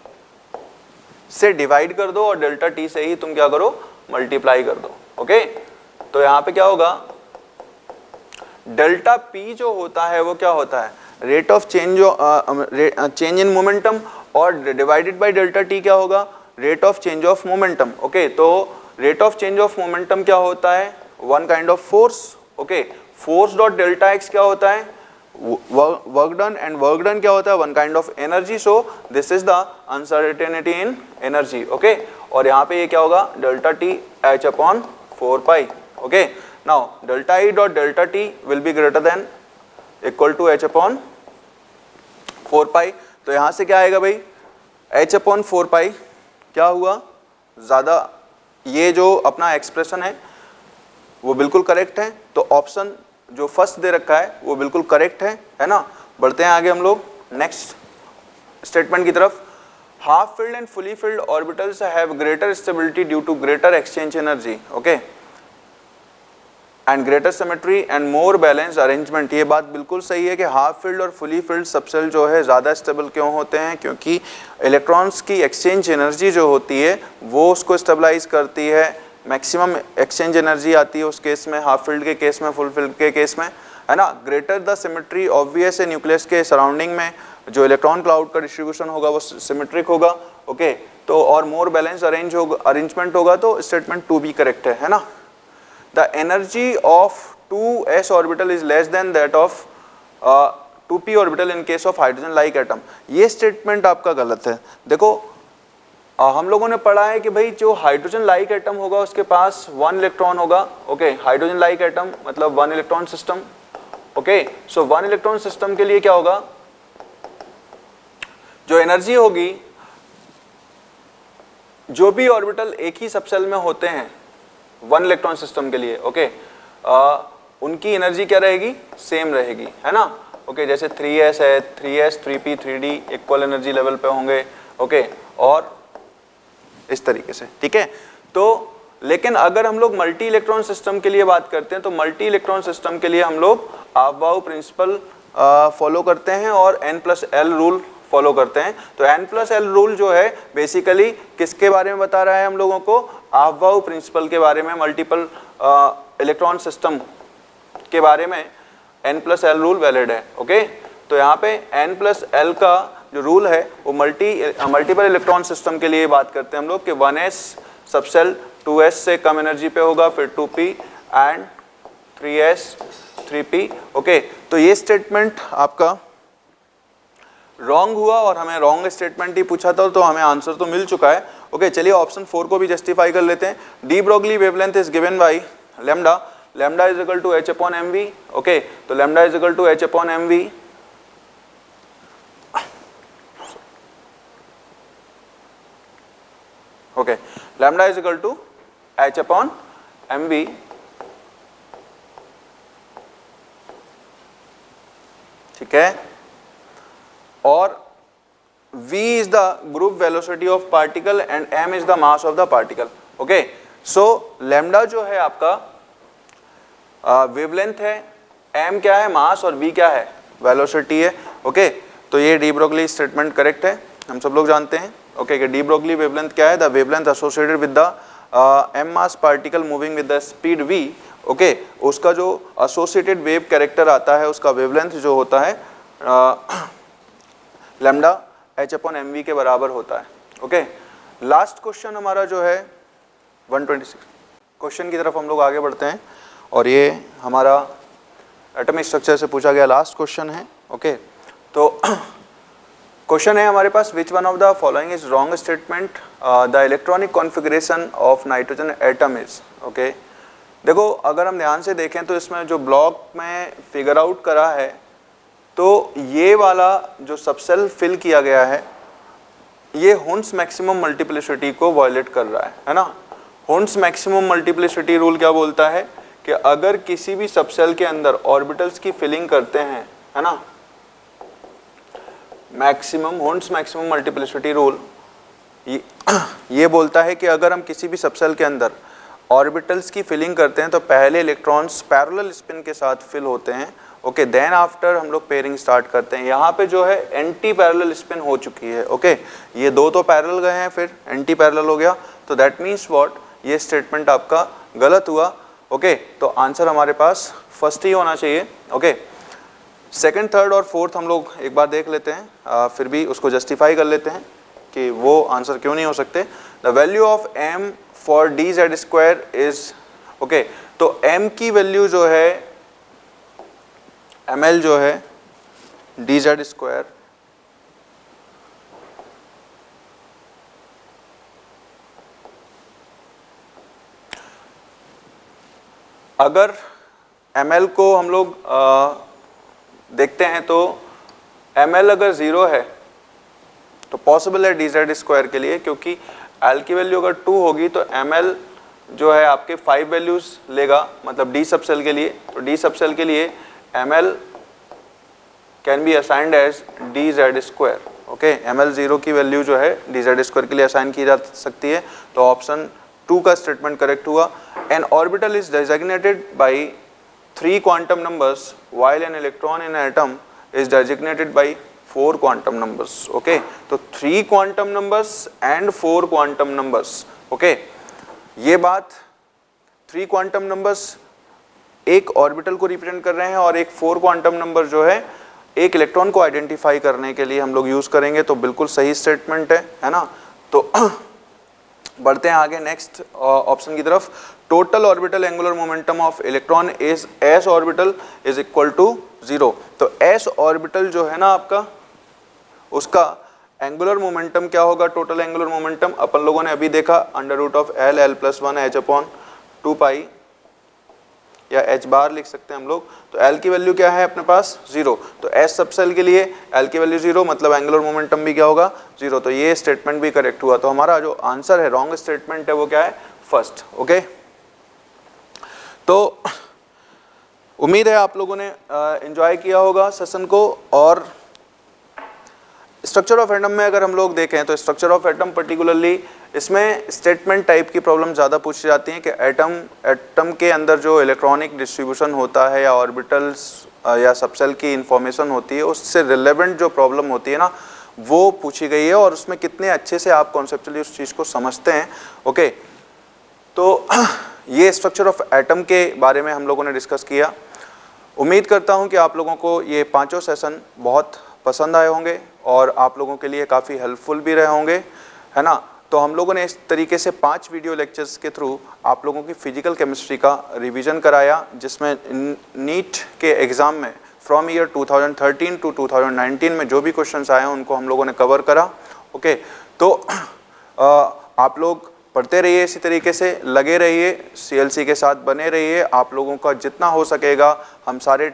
से डिवाइड कर दो और डेल्टा टी से ही तुम क्या करो, मल्टीप्लाई कर दो। ओके, तो यहाँ पे क्या होगा, डेल्टा पी जो होता है वो क्या होता है, rate of change in momentum, और डिवाइडेड बाय डेल्टा टी क्या होगा, rate of change of momentum. Okay, तो rate of change of momentum क्या होता है, one kind of force. Okay, force dot delta X क्या होता है, work done, and work done क्या होता है, one kind of energy. So this is the uncertainty in energy. Okay, और यहाँ पे ये क्या होगा, delta T h/4π। Okay, now delta E dot delta t will be greater than equal to h upon 4 pi. तो यहां से क्या आएगा भाई, एच अपॉन 4 पाई क्या हुआ ज़्यादा, ये जो अपना एक्सप्रेशन है वो बिल्कुल करेक्ट है। तो ऑप्शन जो फर्स्ट दे रखा है वो बिल्कुल करेक्ट है ना। बढ़ते हैं आगे हम लोग नेक्स्ट स्टेटमेंट की तरफ। Half filled and fully filled orbitals have greater stability due to greater exchange energy, okay, and greater symmetry and more balance arrangement. ये बात बिल्कुल सही है कि हाफ फील्ड और फुली फील्ड सबसेल जो है ज़्यादा स्टेबल क्यों होते हैं, क्योंकि इलेक्ट्रॉन्स की एक्सचेंज एनर्जी जो होती है वो उसको स्टेबलाइज करती है, मैक्सिमम एक्सचेंज एनर्जी आती है उस केस में, हाफ फील्ड के केस में, फुल फील्ड के केस में, है ना। ग्रेटर द सिमेट्री ऑब्वियस है, न्यूक्लियस के सराउंडिंग में जो इलेक्ट्रॉन क्लाउड का डिस्ट्रीब्यूशन होगा वो सिमेट्रिक होगा, ओके। तो और मोर बैलेंस अरेंजमेंट होगा, तो स्टेटमेंट 2 भी करेक्ट है ना। The energy of 2s orbital is less than that of 2p orbital in case of hydrogen like atom। ये स्टेटमेंट आपका गलत है। देखो हम लोगों ने पढ़ा है कि भाई जो हाइड्रोजन लाइक एटम होगा उसके पास 1 इलेक्ट्रॉन होगा, ओके। हाइड्रोजन लाइक एटम मतलब 1 electron system, okay. So 1 electron system के लिए क्या होगा, जो एनर्जी होगी, जो भी ऑर्बिटल एक ही सबसेल में होते हैं 1 इलेक्ट्रॉन सिस्टम के लिए, ओके, उनकी एनर्जी क्या रहेगी, सेम रहेगी, है ना, ओके। जैसे 3s है, 3s 3p 3d equal energy level पे होंगे, ओके, और इस तरीके से, ठीक है। तो लेकिन अगर हम लोग मल्टी इलेक्ट्रॉन सिस्टम के लिए बात करते हैं तो मल्टी इलेक्ट्रॉन सिस्टम के लिए हम लोग अफबाउ प्रिंसिपल फॉलो करते हैं और n+l रूल फॉलो करते हैं। तो n+l रूल जो है बेसिकली किसके बारे में बता रहा है हम लोगों को, अफबाउ प्रिंसिपल के बारे में, मल्टीपल इलेक्ट्रॉन सिस्टम के बारे में n+l रूल वैलिड है, ओके। तो यहाँ पे n+l का जो रूल है वो मल्टीपल इलेक्ट्रॉन सिस्टम के लिए बात करते हैं हम लोग कि 1s सबसेल 2s से कम एनर्जी पे होगा, फिर 2p and 3s 3p, okay. तो ये स्टेटमेंट आपका रॉन्ग हुआ और हमें रॉन्ग स्टेटमेंट ही पूछा था, तो हमें आंसर तो मिल चुका है, ओके। चलिए ऑप्शन 4 को भी जस्टिफाई कर लेते हैं। De Broglie wavelength is given by lambda, lambda is equal to h upon mv, okay. तो lambda is equal to h upon mv, okay, lambda is equal to h upon mv, ठीक है। और v is the group velocity of particle and m is the mass of the particle, okay। so lambda जो है आपका wavelength है, m क्या है मास और v क्या है वेलोसिटी है, ओके। तो ये डी ब्रोगली स्टेटमेंट करेक्ट है, हम सब लोग जानते हैं, ओके, कि डी ब्रोगली वेवलेंथ क्या है, the wavelength associated with the m mass particle moving with the speed v, okay. उसका जो एसोसिएटेड वेव कैरेक्टर आता है उसका वेवलेंथ जो होता है लैम्डा h अपॉन mv के बराबर होता है, ओके। लास्ट क्वेश्चन हमारा जो है 126 क्वेश्चन की तरफ हम लोग आगे बढ़ते हैं और ये हमारा एटॉमिक स्ट्रक्चर से पूछा गया लास्ट क्वेश्चन है, ओके। तो क्वेश्चन है हमारे पास, which one of the following is wrong statement, the electronic configuration of nitrogen atom is, okay. देखो अगर हम ध्यान से देखें तो इसमें जो ब्लॉक में फिगर आउट करा है तो ये वाला जो सबसेल फिल किया गया है ये हुन्स मैक्सिमम मल्टीप्लिसिटी को वायलेट कर रहा है ना। हुन्स मैक्सिमम मल्टीप्लिसिटी रूल क्या बोलता है कि अगर किसी भी सबसेल के अंदर ऑर्बिटल्स की फिलिंग करते हैं, है ना, हुन्स मैक्सिमम मल्टीप्लिसिटी रूल ये बोलता है कि अगर हम किसी भी सबसेल के अंदर ऑर्बिटल्स की फिलिंग करते हैं तो पहले इलेक्ट्रॉन्स पैरेलल स्पिन के साथ फिल होते हैं, ओके, देन आफ्टर हम लोग पेयरिंग स्टार्ट करते हैं। यहाँ पे जो है एंटी पैरेलल स्पिन हो चुकी है, ओके। ये दो तो पैरेलल गए हैं फिर एंटी पैरेलल हो गया, तो दैट मीन्स व्हाट, ये स्टेटमेंट आपका गलत हुआ, ओके। तो आंसर हमारे पास फर्स्ट ही होना चाहिए, ओके। सेकंड, थर्ड और फोर्थ हम लोग एक बार देख लेते हैं, फिर भी उसको जस्टिफाई कर लेते हैं कि वो आंसर क्यों नहीं हो सकते। The value of m for dz² is, okay. तो m की वैल्यू जो है ml जो है dz², अगर ml को हम लोग देखते हैं तो ml अगर 0 है तो पॉसिबल है dz स्क्वायर के लिए, क्योंकि l की वैल्यू अगर 2 होगी तो ml जो है आपके 5 वैल्यूज लेगा, मतलब d सब सेल के लिए। तो d सब सेल के लिए ml can be assigned as dz square. Okay, ml 0 की वैल्यू जो है dz स्क्वायर के लिए असाइन की जा सकती है। तो ऑप्शन 2 का स्टेटमेंट करेक्ट हुआ। N orbital is designated by 3 quantum numbers while an electron in an atom is designated by 4 quantum numbers. Okay, तो 3 quantum numbers and 4 quantum numbers. Okay, ये बात 3 क्वांटम नंबर्स एक ऑर्बिटल को represent कर रहे हैं और एक 4 क्वांटम नंबर जो है एक इलेक्ट्रॉन को आइडेंटिफाई करने के लिए हम लोग यूज करेंगे। तो बिल्कुल सही स्टेटमेंट है ना। तो बढ़ते हैं आगे नेक्स्ट ऑप्शन की तरफ। Total orbital angular momentum of electron is s orbital is equal to 0। तो एस ऑर्बिटल जो है ना आपका, उसका एंगुलर मोमेंटम क्या होगा? टोटल एंगुलर मोमेंटम अपन लोगों ने अभी देखा under root of l l plus 1 h upon 2 pi, या एच बार लिख सकते हैं हम लोग। तो एल की वैल्यू क्या है अपने पास? 0। तो एस सब सेल के लिए एल की वैल्यू 0, मतलब एंगुलर मोमेंटम भी क्या होगा? 0। तो ये स्टेटमेंट भी करेक्ट हुआ। तो हमारा जो आंसर है, रॉन्ग स्टेटमेंट है, वो क्या है? फर्स्ट। ओके, तो उम्मीद है आप लोगों ने एंजॉय किया होगा सेशन को। और स्ट्रक्चर ऑफ एटम में अगर हम लोग देखें तो स्ट्रक्चर ऑफ एटम पर्टिकुलरली इसमें स्टेटमेंट टाइप की प्रॉब्लम ज़्यादा पूछी जाती हैं कि एटम के अंदर जो इलेक्ट्रॉनिक डिस्ट्रीब्यूशन होता है या ऑर्बिटल्स या सबसेल की इंफॉर्मेशन होती है, उससे रिलेवेंट जो प्रॉब्लम होती है ना, वो पूछी गई है। और उसमें कितने अच्छे से आप कॉन्सेप्चुअली उस चीज़ को समझते हैं। ओके, तो ये स्ट्रक्चर ऑफ एटम के बारे में हम लोगों ने डिस्कस किया। उम्मीद करता हूँ कि आप लोगों को ये पाँचों सेशन बहुत पसंद आए होंगे और आप लोगों के लिए काफ़ी हेल्पफुल भी रहे होंगे, है ना। तो हम लोगों ने इस तरीके से 5 वीडियो लेक्चर्स के थ्रू आप लोगों की फिजिकल केमिस्ट्री का रिवीजन कराया, जिसमें नीट के एग्ज़ाम में फ्रॉम ईयर 2013 टू 2019 में जो भी क्वेश्चंस आए हैं उनको हम लोगों ने कवर करा। ओके, तो आप लोग पढ़ते रहिए, इसी तरीके से लगे रहिए, CLC के साथ बने रहिए। आप लोगों का जितना हो सकेगा हम सारे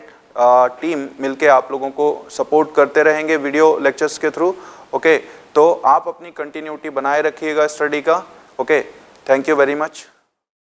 टीम मिलके आप लोगों को सपोर्ट करते रहेंगे वीडियो लेक्चर्स के थ्रू। ओके, तो आप अपनी कंटिन्यूटी बनाए रखिएगा स्टडी का। Okay, thank you very much.